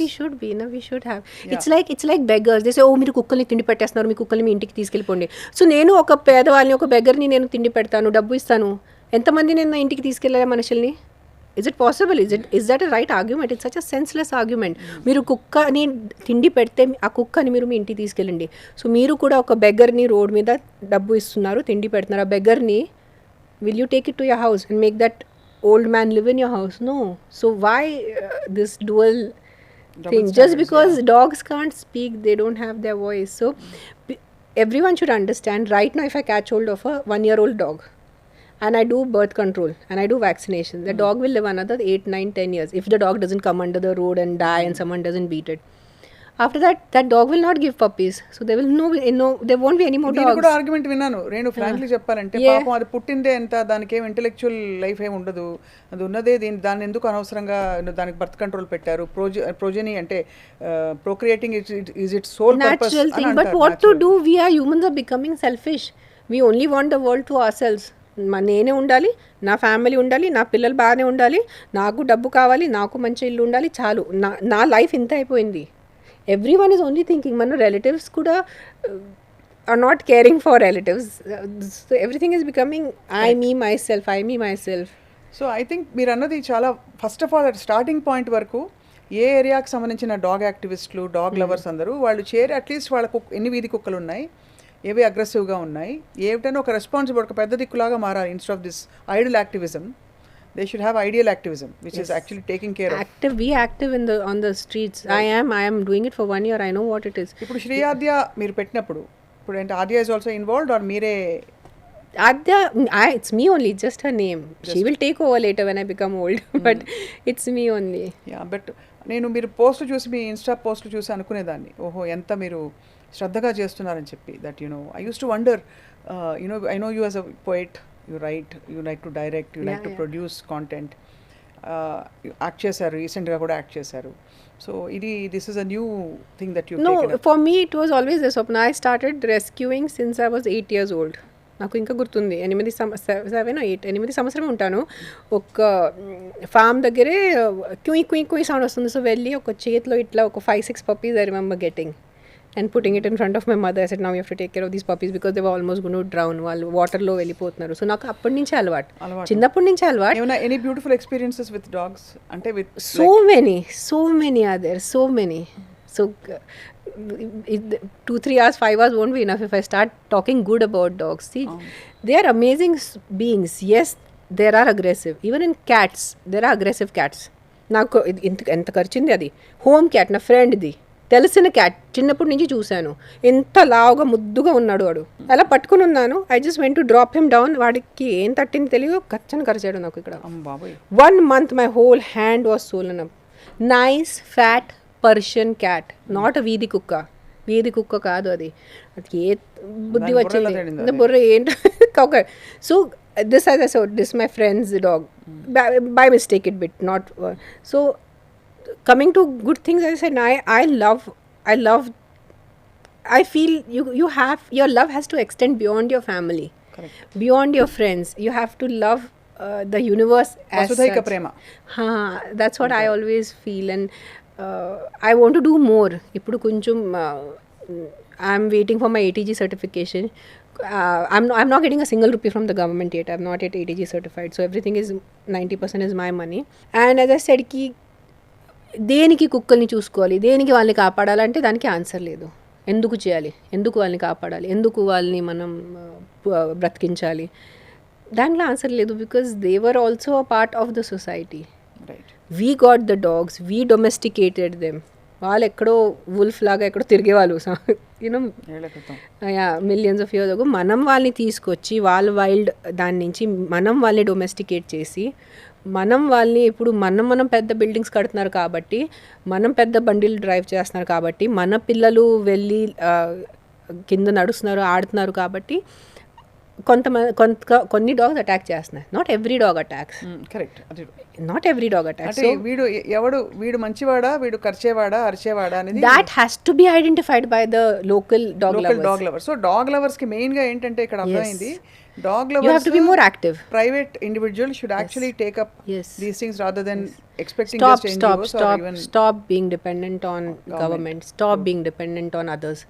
We should have. It's like beggars. They say, oh మీరు కుక్కల్ని తిండి పెట్టేస్తున్నారు, మీ కుక్కల్ని మీ ఇంటికి తీసుకెళ్ళిపోండి. సో నేను ఒక పేదవాళ్ళని, ఒక బెగ్గర్ని నేను తిండి పెడతాను, డబ్బు ఇస్తాను. ఎంతమంది నేను నా ఇంటికి తీసుకెళ్ళాలి మనుషుల్ని? Is it possible? Is that a right argument? It's such a senseless argument. మీరు కుక్కని తిండి పెడితే ఆ కుక్కని మీరు మీ ఇంటికి తీసుకెళ్ళండి. సో మీరు కూడా ఒక బెగ్గర్ని రోడ్ మీద డబ్బు ఇస్తున్నారు, తిండి పెడుతున్నారు. ఆ బెగ్గర్ని will you take it to your house and make that old man live in your house? No. So why this dual thing? Just because dogs can't speak, they don't have their voice. So everyone should understand. Right now if I catch hold of a 1-year-old dog and I do birth control and I do vaccination, the dog will live another 8, 9, 10 years if the dog doesn't come under the road and die and someone doesn't beat it. After that dog will not give puppies. So there won't be any more dogs. నేను కూడా argument విన్నాను Renu, frankly చెప్పాలంటే. పాపం అది పుట్టిందే ఎంత, దానికి ఏం ఇంటెలెక్చువల్ లైఫ్ ఏమి ఉండదు, అది ఉన్నదే దాన్ని ఎందుకు అనవసరంగా దానికి బర్త్ కంట్రోల్ పెట్టారు? ప్రోజెనీ అంటే procreating is its sole purpose. Natural thing, but what to do? We are humans are becoming selfish. We only want the world to ourselves. నేనే ఉండాలి, నా ఫ్యామిలీ ఉండాలి, నా పిల్లలు బాగానే ఉండాలి, నాకు డబ్బు కావాలి, నాకు మంచి ఇల్లు ఉండాలి, చాలు. నా లైఫ్ ఇంత అయిపోయింది. Everyone is only thinking, మన relatives kuda are not caring for relatives. So everything is becoming me myself. So I think మీరు అన్నది చాలా, first of all starting point వరకు ఏ ఏరియాకి సంబంధించిన డాగ్ యాక్టివిస్టులు, డాగ్ లవర్స్ అందరూ వాళ్ళు చేరి అట్లీస్ట్ వాళ్ళ ఎన్ని వీధి కుక్కలు ఉన్నాయి, ఏవి అగ్రెసివ్గా ఉన్నాయి, ఏమిటైనా ఒక రెస్పాన్సిబుల్, ఒక పెద్ద దిక్కులాగా మారాలి. Instead of this Idol activism, they should have ideal activism, which is actually taking care of. Be active on the streets. Right. I am doing it for 1 year. I know what it is. ఇప్పుడు శ్రీ ఆద్య మీరు పెట్టినప్పుడు ఇప్పుడు అంటే ఆద్య is also involved or మీరే? Adya, it's me only, just her name. She will take over later when I become old, but it's me only. Yeah, but నేను మీరు post చూసి, మీ Insta post చూసి అనుకునేదాన్ని, ఓహో ఎంత మీరు శ్రద్ధగా చేస్తున్నారని చెప్పి. That I used to wonder, I know you as a poet, you write, you like to direct, you like to produce content. Act చేశారు, రీసెంట్గా కూడా యాక్ట్ చేశారు. So this is a new thing that you've taken up. For me it was always this. I started rescuing since I was 8 years old. నాకు ఇంకా గుర్తుంది, 8 సంవత్సరం ఉంటాను. ఒక ఫామ్ దగ్గరే క్యూయి సౌండ్ వస్తుంది. సో వెళ్ళి ఒక చేతిలో ఇట్లా ఒక 5-6 puppies I remember getting and putting it in front of my mother. I said, now you have to take care of these puppies because they were almost going to drown. వాళ్ళు వాటర్లో వెళ్ళిపోతున్నారు. So నాకు అప్పటి నుంచి అలవాటు, చిన్నప్పటి నుంచి అలవాటు. ఏమైనా any beautiful experiences with dogs? అంటే with so many are there, so many. So 2-3 hours, 5 hours won't be enough if I start talking good about dogs. See, they are amazing beings. Yes, there are aggressive. Even in cats, there are aggressive cats. నాకు ఎంత ఖర్చింది అది. Home cat నా ఫ్రెండ్ది, తెలిసిన cat, చిన్నప్పటి నుంచి చూశాను. ఎంత లావుగా ముద్దుగా ఉన్నాడు వాడు. అలా పట్టుకుని ఉన్నాను. I just went to drop him down. వాడికి ఏం తట్టింది తెలియదు, కచ్చని కరిచాడు నాకు ఇక్కడ. 1 month my whole hand was swollen up. Nice fat Persian cat, not a వీధి కుక్క. వీధి కుక్క కాదు అది. అది ఏ బుద్ధి వచ్చింది, బుర్ర ఏంటో. So this, as I said, this my friend's dog. By mistake it bit, not so. Coming to good things, as I said, I love, I feel you have, your love has to extend beyond your family. Correct. Beyond your friends. You have to love the universe as such. Prema. That's what I always feel, and I want to do more. Ippudu koncham I'm waiting for my ATG certification. I'm not getting a single rupee from the government yet. I'm not yet ATG certified. So everything is 90% is my money. And as I said, ki దేనికి కుక్కల్ని చూసుకోవాలి, దేనికి వాళ్ళని కాపాడాలంటే దానికి answer లేదు. ఎందుకు చేయాలి, ఎందుకు వాళ్ళని కాపాడాలి, ఎందుకు వాళ్ళని మనం బ్రతికించాలి, దాంట్లో ఆన్సర్ లేదు. Because they were also a part of the society. We got the dogs, we domesticated them. వాళ్ళు ఎక్కడో వుల్ఫ్ లాగా ఎక్కడో తిరిగేవాళ్ళు, you know millions of years ago. మనం వాళ్ళని తీసుకొచ్చి వాళ్ళ వైల్డ్ దాని నుంచి మనం వాళ్ళని డొమెస్టికేట్ చేసి మనం వాళ్ళని ఇప్పుడు మనం పెద్ద బిల్డింగ్స్ కడుతున్నారు కాబట్టి, మనం పెద్ద బండిలు డ్రైవ్ చేస్తున్నారు కాబట్టి, మన పిల్లలు వెళ్ళి కింద నడుస్తున్నారు, ఆడుతున్నారు కాబట్టి కొన్ని డాగ్స్ అటాక్ చేస్తున్నాయి. Not every dog attacks. Correct. Not every dog attacks. వీడు మంచివాడా, వీడు కరిచేవాడా, అరిచేవాడా అనేది that has to be identified by the local dog lovers. So dog lovers కి మెయిన్ గా ఏంటంటే ఇక్కడ అర్థమైంది, dog lovers, you have to be more active. Private individuals should actually take up these things rather than expecting stop just NGOs or even stop being dependent on government. Stop being dependent on others.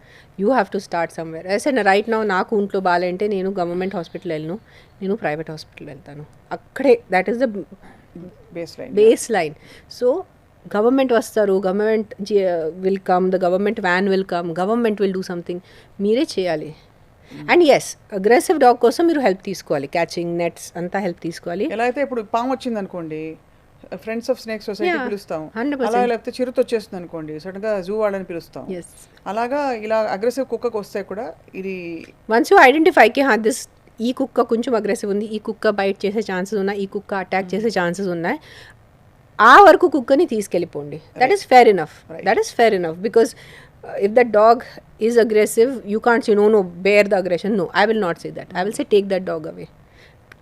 You have to start somewhere. I said right now నాకు ఒంట్లో బాగాలంటే నేను government hospital వెళ్ళను, నేను private hospital వెళ్తాను. అక్కడే that is the baseline. So government వస్తారు, government will come, the government van will come, government will do something. మీరే చేయాలి. అండ్ ఎస్, అగ్రెసివ్ డాగ్ కోసం మీరు హెల్ప్ తీసుకోవాలి, క్యాచింగ్ నెట్స్ అంతా హెల్ప్ తీసుకోవాలి. ఎలా అయితే ఇప్పుడు పాము వచ్చింది అనుకోండి, ఫ్రెండ్స్ ఆఫ్ స్నేక్ సొసైటీ పిలుస్తాం, అలా లేకపోతే చిరుత వచ్చేస్తుంది అనుకోండి, సడన్ గా జూ వాళ్ళని పిలుస్తాం. అలాగా ఇలా అగ్రెసివ్ కుక్కకు వస్తే కూడా ఇది వన్స్ యూ ఐడెంటిఫై కి దిస్ ఈ కుక్క కొంచెం అగ్రెసివ్ ఉంది, ఈ కుక్క బైట్ చేసే ఛాన్సెస్ ఉన్నాయి, ఈ కుక్క అటాక్ చేసే ఛాన్సెస్ ఉన్నాయి, ఆ వరకు కుక్కని తీసుకెళ్ళిపోండి. That is fair enough. That is fair enough. Because if the dog is aggressive, you can't say no, bear the aggression. No, I will not say that. I will say take that dog away,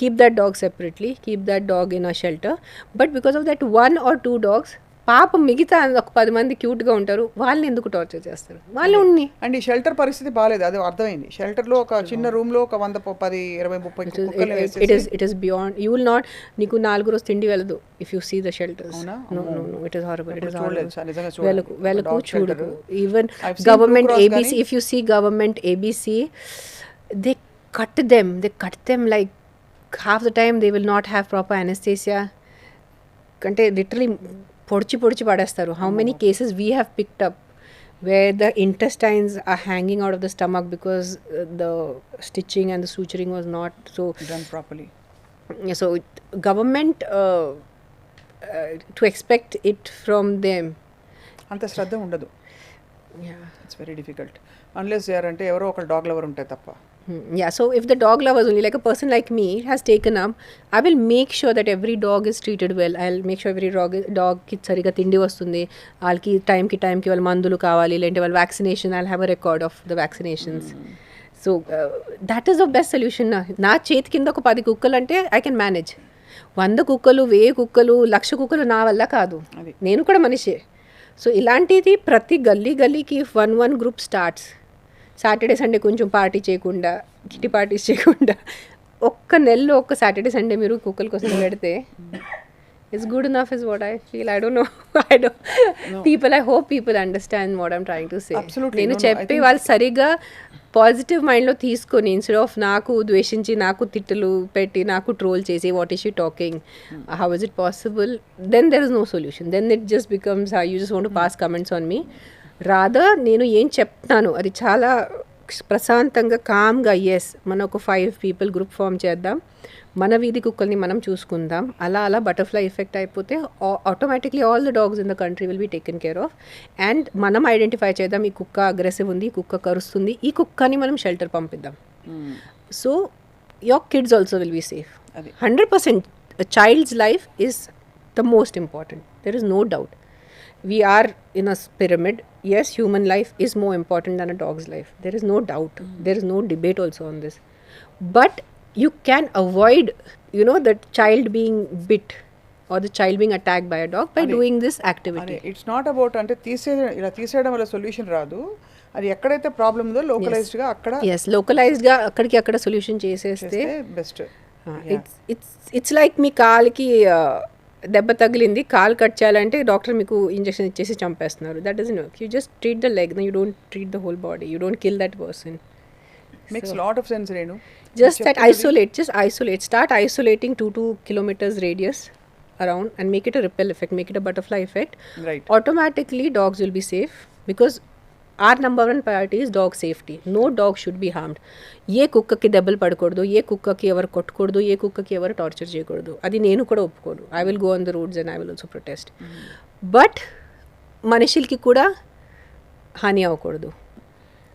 keep that dog separately, keep that dog in a shelter. But because of that one or two dogs, పాపం మిగతా ఒక 10 మంది క్యూట్గా ఉంటారు, వాళ్ళని ఎందుకు torture చేస్తారు? వాళ్ళు ఉన్ని అండ్ ఈ షెల్టర్ పరిస్థితి బాగాలేదు, అది అర్థమైంది. షెల్టర్లో ఒక చిన్న రూమ్లో ఒక 100, 10, 20, 30 it is beyond. You will not, నీకు 4 రోజు తిండి వెళ్ళదు if you see the shelters. No it is horrible. It is horrible. వెళ్ళకు చూడకు. Even government ABC, if you see government ABC, they cut them like half the time they will not have proper anesthesia. అంటే literally పొడిచి పడేస్తారు. How many cases we have picked up where the intestines are hanging out of the stomach because the stitching and the suturing was not so done properly. So government to expect it from them అంత శ్రద్ధ ఉండదు. It's very difficult unless అంటే ఎవరో ఒక dog lover ఉంటే తప్ప. Yeah, so if the dog lovers only, like a person like me has taken up, I will make sure that every dog is treated well. I'll make sure every dog ki sariga tindi vastundi, వాళ్ళకి టైంకి వాళ్ళ మందులు కావాలి, లేదంటే వాళ్ళ vaccination, I'll have a record of the vaccinations. So that is the best solution. నా చేతి కింద ఒక 10 కుక్కలు అంటే I can manage. 100 కుక్కలు, 1000 కుక్కలు, 1,00,000 కుక్కలు నా వల్ల కాదు, నేను కూడా మనిషే. సో ఇలాంటిది ప్రతి గల్లీకి one group starts. Saturday Sunday కొంచెం పార్టీ చేయకుండా, కిట్టి పార్టీస్ చేయకుండా, ఒక్క నెలలో ఒక్క సాటర్డే సండే మీరు కుక్కల కోసం పెడితే it's good enough is what I feel. I don't know people, I hope people understand what I'm trying to say. నేను చెప్పి వాళ్ళు సరిగా పాజిటివ్ మైండ్లో తీసుకొని, ఇన్స్టెడ్ ఆఫ్ నాకు ద్వేషించి, నాకు తిట్టులు పెట్టి, నాకు ట్రోల్ చేసి what is she talking, how is it possible, then there is no solution. Then it just becomes you just want to pass comments on me. Rather నేను ఏం చెప్తాను అది చాలా ప్రశాంతంగా కామ్గా, ఎస్ మనం ఒక 5 people గ్రూప్ ఫామ్ చేద్దాం, మన వీధి కుక్కల్ని మనం చూసుకుందాం, అలా బటర్ఫ్లై ఎఫెక్ట్ అయిపోతే automatically all the dogs in the country will be taken care of. And మనం ఐడెంటిఫై చేద్దాం, ఈ కుక్క అగ్రెసివ్ ఉంది, ఈ కుక్క కరుస్తుంది, ఈ కుక్కని మనం షెల్టర్ పంపిద్దాం. So your kids also will be safe. 100% child's life is the most important. There is no doubt. We are in a pyramid. Yes, human life is more important than a dog's life. There is no doubt. There is no debate also on this. But you can avoid, the child being bit or the child being attacked by a dog by doing this activity. It's not about అంటే తీసేయడం వల్ల solution రాదు. అది ఎక్కడైతే problem ఉందో లోకలైజ్డ్గా అక్కడ, yes, లోకలైజ్డ్గా అక్కడికి అక్కడ సొల్యూషన్ చేసేస్తే బెస్ట్. ఇట్స్ లైక్ మీ కాలికి దెబ్బ తగిలింది, కాలు కట్ చేయాలంటే డాక్టర్ మీకు ఇంజెక్షన్ ఇచ్చేసి చంపేస్తున్నారు. That doesn't work. You just treat the leg, you don't treat the whole body, you don't kill that person. Makes lot of sense, Renu. Just that isolate, start isolating 2 kilometers radius around and make it a ripple effect, make it a butterfly effect. Right. Automatically dogs will be safe because our number one priority is dog safety. No dog should be harmed. ఏ కుక్కకి దెబ్బలు పడకూడదు, ఏ కుక్కకి ఎవరు కొట్టకూడదు, ఏ కుక్కకి ఎవరు torture చేయకూడదు, అది నేను కూడా ఒప్పుకోను. I will go on the roads and I will also protest. But మనుషులకి కూడా హాని అవ్వకూడదు.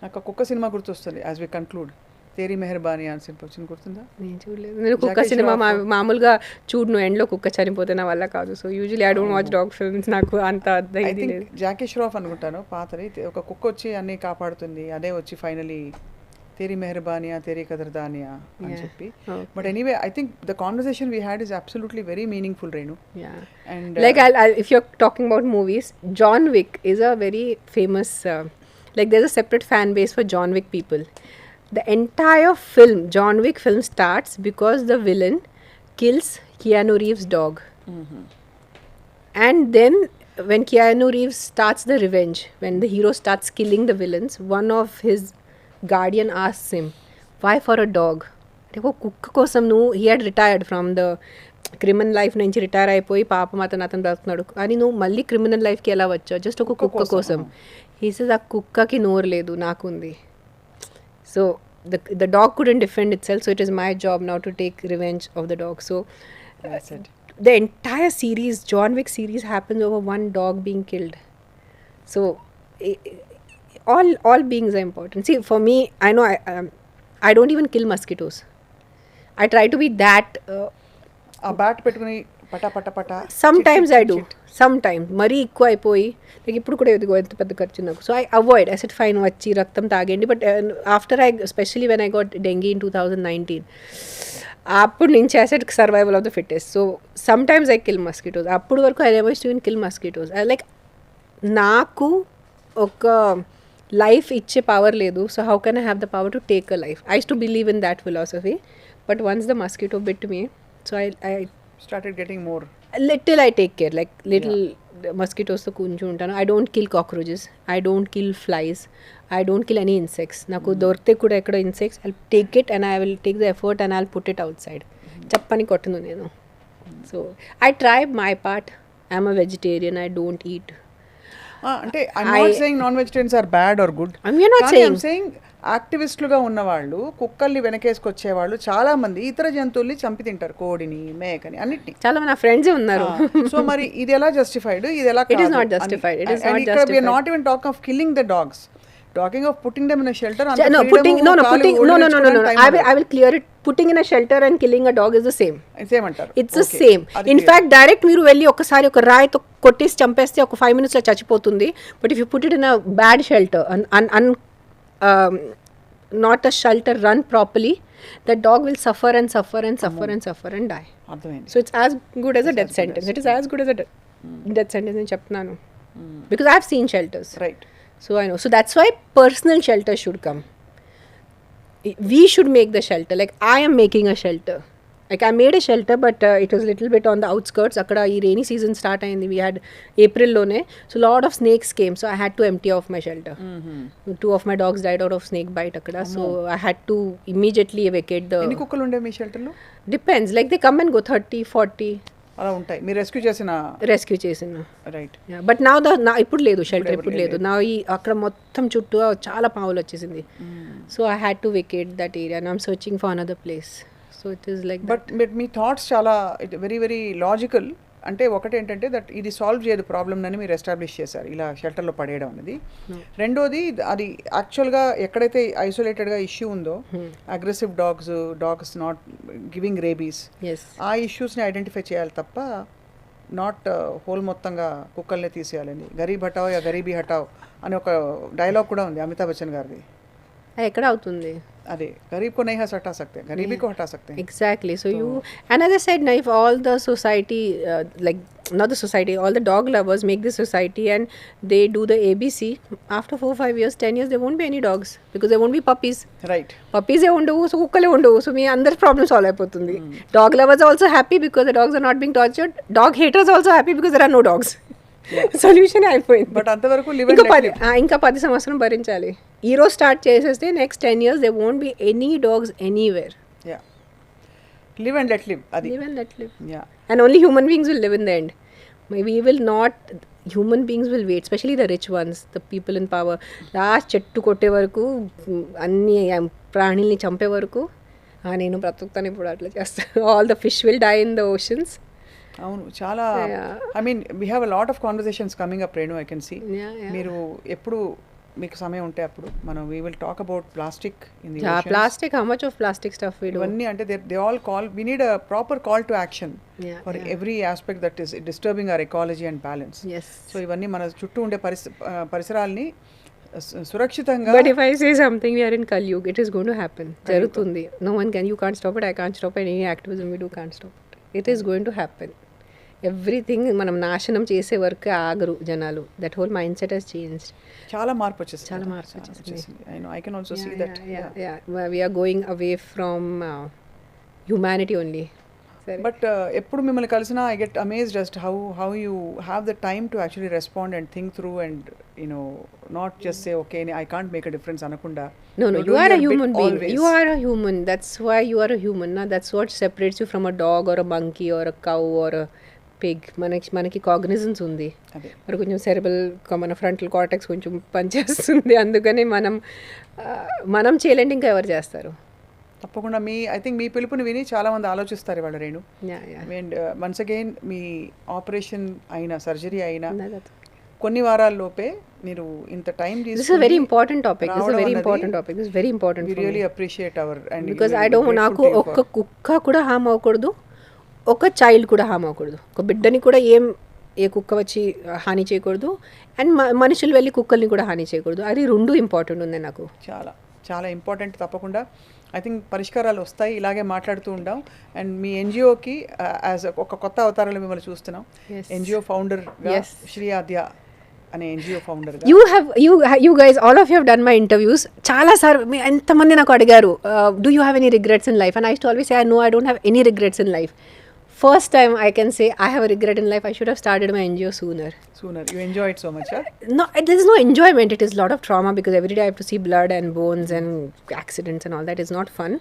నాకు కుక్క సినిమా గుర్తొస్తుంది యాజ్ వి కన్క్లూడ్. తేరీ మెహర్బానీ అని వచ్చింది, గుర్తుందా? నేను చూడలేదు. నేను కుక్క సినిమా మామూలుగా చూడను, ఎండ్లో కుక్క చనిపోతే నా వల్ల కాదు. So usually I don't watch dog films. నాకు అంత ఇది లేదు. జాకీ ష్రాఫ్ అనుకుంటాను పాతది, ఒక కుక్క వచ్చి అన్ని కాపాడుతుంది, అదే వచ్చి ఫైనలీ తేరీ మెహర్బానియా తేరీ కదర్దానియా అని చెప్పి. But anyway I think the conversation we had is absolutely very meaningful, Renu. And like if you're talking about movies, John Wick is a very famous like there's a separate fan base for John Wick people. The entire film, John Wick film, starts because the villain kills Keanu Reeves' dog. And then when Keanu Reeves starts the revenge, when the hero starts killing the villains, one of his guardian asks him, why for a dog? Like కుక్క కోసం నువ్వు, he had retired from the criminal life నుంచి retire అయిపోయి పాపం అతను బ్రతుకున్నాడు, అని నువ్వు మళ్ళీ క్రిమినల్ లైఫ్కి ఎలా వచ్చావు? జస్ట్ ఒక కుక్క కోసం. హీ సేస్ ఆ కుక్కకి నోరు లేదు, నాకుంది. So the dog couldn't defend itself, so it is my job now to take revenge of the dog. So the entire series, John Wick series, happens over one dog being killed. So all beings are important. See, for me, I know I don't even kill mosquitoes. I try to be that ఆ bat పెట్టుకుని పటా పటా పటా. sometimes I do, sometimes మరీ ఎక్కువ అయిపోయి, like ఇప్పుడు కూడా ఎదుగో ఎంత పెద్ద ఖర్చు నాకు. So I avoid, I set fine వచ్చి రక్తం తాగండి. But after especially when I got dengue in 2019, అప్పుడు నుంచి I set survival of the fittest. So some times I kill mosquitoes. అప్పుడు వరకు I never used to kill mosquitoes. Like నాకు ఒక life ఇచ్చే పవర్ లేదు, so how can I have the power to take a life? I used to believe in that philosophy. But once the mosquito bit me, so I started getting more. Little I take care, like little mosquitoes to kunju untanu. I don't kill cockroaches, I don't kill flies, I don't kill any insects. Naku dorte kuda ekkada insects, I'll take it and I will take the effort and I'll put it outside. Chappani kottunu nenu. So I try my part. I'm a vegetarian, I don't eat. అంటే I'm not saying non-vegetarians are bad or good. I'm not saying యాక్టివిస్టులుగా ఉన్నవాళ్ళు కుక్కల్ని వెనకేసుకొచ్చేవాళ్ళు చాలా మంది ఇతర జంతువుల్ని చంపి తింటారు, కోడిని, మేకని, అన్నిటిని. చాలా మంది నా ఫ్రెండ్సే ఉన్నారు. సో మరి ఇది ఎలా జస్టిఫైడ్? ఇది ఎలా? It is not justified. It is not ఇక్కడ we are not even talking of killing the dogs, talking of putting them in a shelter. No, I will clear it. Putting in a shelter and killing a dog is the same. Same antaru. It's the same. In fact, direct మీరు వెళ్ళి ఒకసారి ఒక రాయితో కొట్టేసి చంపేస్తే ఒక 5 minutes లో చచ్చిపోతుంది. But if you put it in a bad shelter, not a shelter run properly, the dog will suffer and suffer and suffer and suffer and die. So it's as good as a death sentence. It is as good as a death sentence in చెప్తున్నాను. Because I have seen shelters. Right. So I know. So that's why personal shelter should come. We should make the shelter. Like I am making a shelter. Like I made a shelter, but it was a little bit on the outskirts. Akkada ee rainy season start ayindi. We had April lone, so lot of snakes came, so I had to empty off my shelter. 2 of my dogs died out of snake bite akkada, so I had to immediately evacuate the. ఎన్ని కుక్కలు ఉండే మీ shelter లో? Depends, like they come and go, 30, 40 అలా ఉంటాయి. మీరు rescue చేసిన right. But నా ఇప్పుడు లేదు షెల్టర్, ఇప్పుడు లేదు. నా ఈ అక్కడ మొత్తం చుట్టూ చాలా పావులు వచ్చేసింది. So I had to vacate that area and I'm searching for another place. So it is like but me thoughts చాలా వెరీ వెరీ లాజికల్. అంటే ఒకటి ఏంటంటే దట్ ఇది సాల్వ్ చేయదు ప్రాబ్లమ్ అని మీరు ఎస్టాబ్లిష్ చేశారు ఇలా షెల్టర్లో పడేయడం అనేది. రెండోది అది యాక్చువల్గా ఎక్కడైతే ఐసోలేటెడ్గా ఇష్యూ ఉందో aggressive dogs not giving rabies, ఆ ఇష్యూస్ని ఐడెంటిఫై చేయాలి తప్ప నాట్ హోల్ మొత్తంగా కుక్కల్ని తీసేయాలని. గరీబ్ హటావ్ యా గరీబీ హటావ్ అని ఒక డైలాగ్ కూడా ఉంది అమితాబ్ బచ్చన్ గారిది. ఎక్కడ అవుతుంది అదే गरीब को नहीं हटा सकते, गरीबी को हटा सकते हैं. Exactly. So you, and as I said, if all the society like not the society, all the dog lovers make this society and they do the ABC. After 4-5 years, 10 years, there won't be any dogs because there won't be puppies. Right Puppies ఉండవు, so కుక్కలే ఉండవు, so మీ అందరి problem solve అయిపోతుంది. Dog lovers also happy because the dogs are not being tortured. Dog haters also happy because there are no dogs. Solution అయిపోయింది. But అంతవరకు live ఇంకా 10 సంవత్సరం భరించాలి. ఈ రోజు స్టార్ట్ చేసేస్తే next 10 years there won't be any dogs anywhere. Yeah live and let live అది Live and let live. Yeah And only human beings will live in the end. We will not, human beings will wait, especially the rich ones, the people in power. Last చెట్టు కొట్టే వరకు అన్ని ప్రాణుల్ని చంపే వరకు నేను బ్రతుకుతాను ఇప్పుడు అట్లా చేస్తాను. All the fish will die in the oceans. అవును చాలా I mean we have a lot of conversations coming up Renu I can see. మీరు ఎప్పుడు మీకు సమయం ఉంటే అప్పుడు మనం we will talk about plastic in the Plastic, how much of plastic stuff we do? ఇవన్నీ అంటే they all call we need a proper call to action for every aspect that is disturbing our ecology and balance. Yes. So ఇవన్నీ మన చుట్టూ ఉండే పరిసరాల్ని సురక్షితంగా. But if I say something, we are in Kalyug, it is going to happen. జరుగుతుంది. No one can, you can't stop it, I can't stop it, any activism we do can't stop it. It is going to happen. Everything మనం నాశనం చేసే వరకు ఆగరు జనాలు. That whole mind set has changed. చాలా మార్పు వచ్చేసింది. చాలా మార్పు వచ్చేసింది. I can also see that. We are going away from humanity only. But ఎప్పుడు మిమ్మల్ని కలిసినా I get amazed as to how you have the time to actually respond and think through and not just say okay I can't make a difference anakunda. No, you are a human being. You are a human. That's why you are a human. That's what separates you from a dog or a monkey or a cow or a pig. మనకి cognizance ఉంది. మరి కొంచెం సెరెబల్ మన frontal cortex కొంచెం పనిచేస్తుంది. అందుకని మనం చేయలేండి, ఇంకా ఎవరు చేస్తారు? తప్పకుండా ఐ థింక్ మీ పిలుపుని విని చాలా మంది ఆలోచిస్తారు ఇవాళ Renu. And once again me operation అయినా సర్జరీ అయినా కొన్ని వారాల్లోపే మీరు ఇంత టైం తీసుకుని This is a very important topic. This is very important. We really appreciate our and because I don't నాకు ఒక్క కుక్క కూడా హామ్ అవ్వకూడదు, ఒక చైల్డ్ కూడా హామ్ అవ్వకూడదు. ఒక బిడ్డని కూడా ఏ కుక్క వచ్చి హాని చేయకూడదు, అండ్ మనుషులు వెళ్ళి కుక్కల్ని కూడా హాని చేయకూడదు. అది రెండు ఇంపార్టెంట్ ఉంది నాకు. చాలా చాలా ఇంపార్టెంట్. తప్పకుండా ఐ థింక్ పరిష్కారాలు వస్తాయి. ఇలాగే మాట్లాడుతూ ఉంటాం. అండ్ మీ ఎన్జిఓకి యాజ్ ఒక కొత్త అవతారంలో మిమ్మల్ని చూస్తున్నాం. ఎన్జిఓ ఫౌండర్ శ్రీ ఆద్య అనే NGO founder. you guys all of you have done my interviews. చాలా సార్ ఎంతమంది నాకు అడిగారు do you have any regrets in life, and I used to always say no, I don't have any regrets in life. First time I can say I have a regret in life. I should have started my NGO sooner. You enjoy it so much, huh? No, there is no enjoyment. It is a lot of trauma because every day I have to see blood and bones and accidents and all that. Is not fun,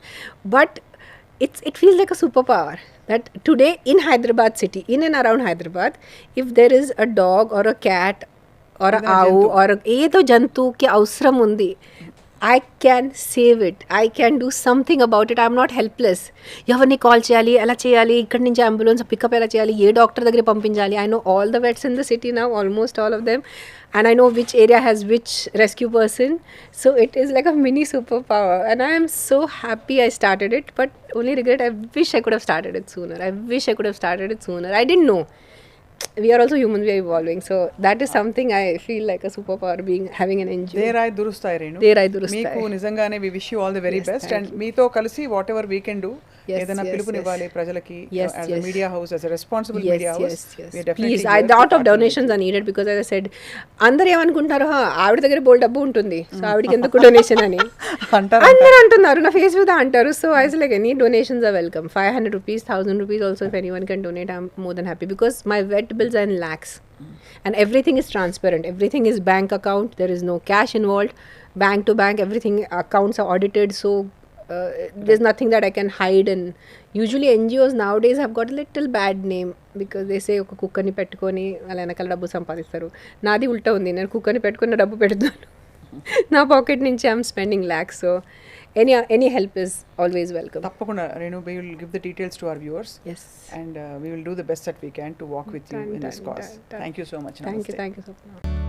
but it feels like a superpower that today in Hyderabad city, in and around Hyderabad, if there is a dog or a cat or a owl or ఏదో జంతువుకి అవసరం ఉంది, I can save it. I can do something about it. I'm not helpless. ఎవరిని call చేయాలి, ఎలా చేయాలి, ఇక్కడి నుంచి ambulance pickup ఎలా చేయాలి, ఏ డాక్టర్ దగ్గర పంపించాలి. I know all the vets in the city now, almost all of them. And I know which area has which rescue person. So it is like a mini superpower. And I am so happy I started it. But only regret, I wish I could have started it sooner. I didn't know. We are also humans, we are evolving, so that is something I feel like a superpower having an NGO. దేరాయి దురుస్తాయి Renu. మీకు నిజంగానే we wish you all the very best, and మీతో కలిసి whatever we can do, ఏదైనా పిలుపునివ్వాలి ప్రజలకి as a media house, as a responsible media house. We are definitely please, a lot of donations are needed because as I said, అందరూ ఏమనుకుంటారు ఆవిడ దగ్గర బోల్ డబ్బు ఉంటుంది, సో ఆవిడకి ఎందుకు డొనేషన్ అని అందరూ అంటున్నారు, నా ఫేస్ మీద అంటారు. So I was like, any donations are welcome. 500 rupees, 1000 rupees also, if anyone can donate, I'm more than happy because my vet bills are in lakhs and everything is transparent. Everything is bank account, there is no cash involved, bank to bank, everything, accounts are audited, so there's nothing that I can hide. And usually NGOs nowadays have got a little bad name because they say ఒక కుక్కని పెట్టుకొని వాళ్ళ వెనకాల డబ్బు సంపాదిస్తారు. నాది ఉల్టా ఉంది, నేను కుక్కని పెట్టుకుని డబ్బు పెడుతున్నాను, నా పాకెట్ నుంచి I'm spending lakhs. So any help is always welcome. తప్పకుండా Renu, we will give the details to our viewers. Yes. And we will do the best that we can to walk with you in this cause. Thank you so much. Thank you Swapna.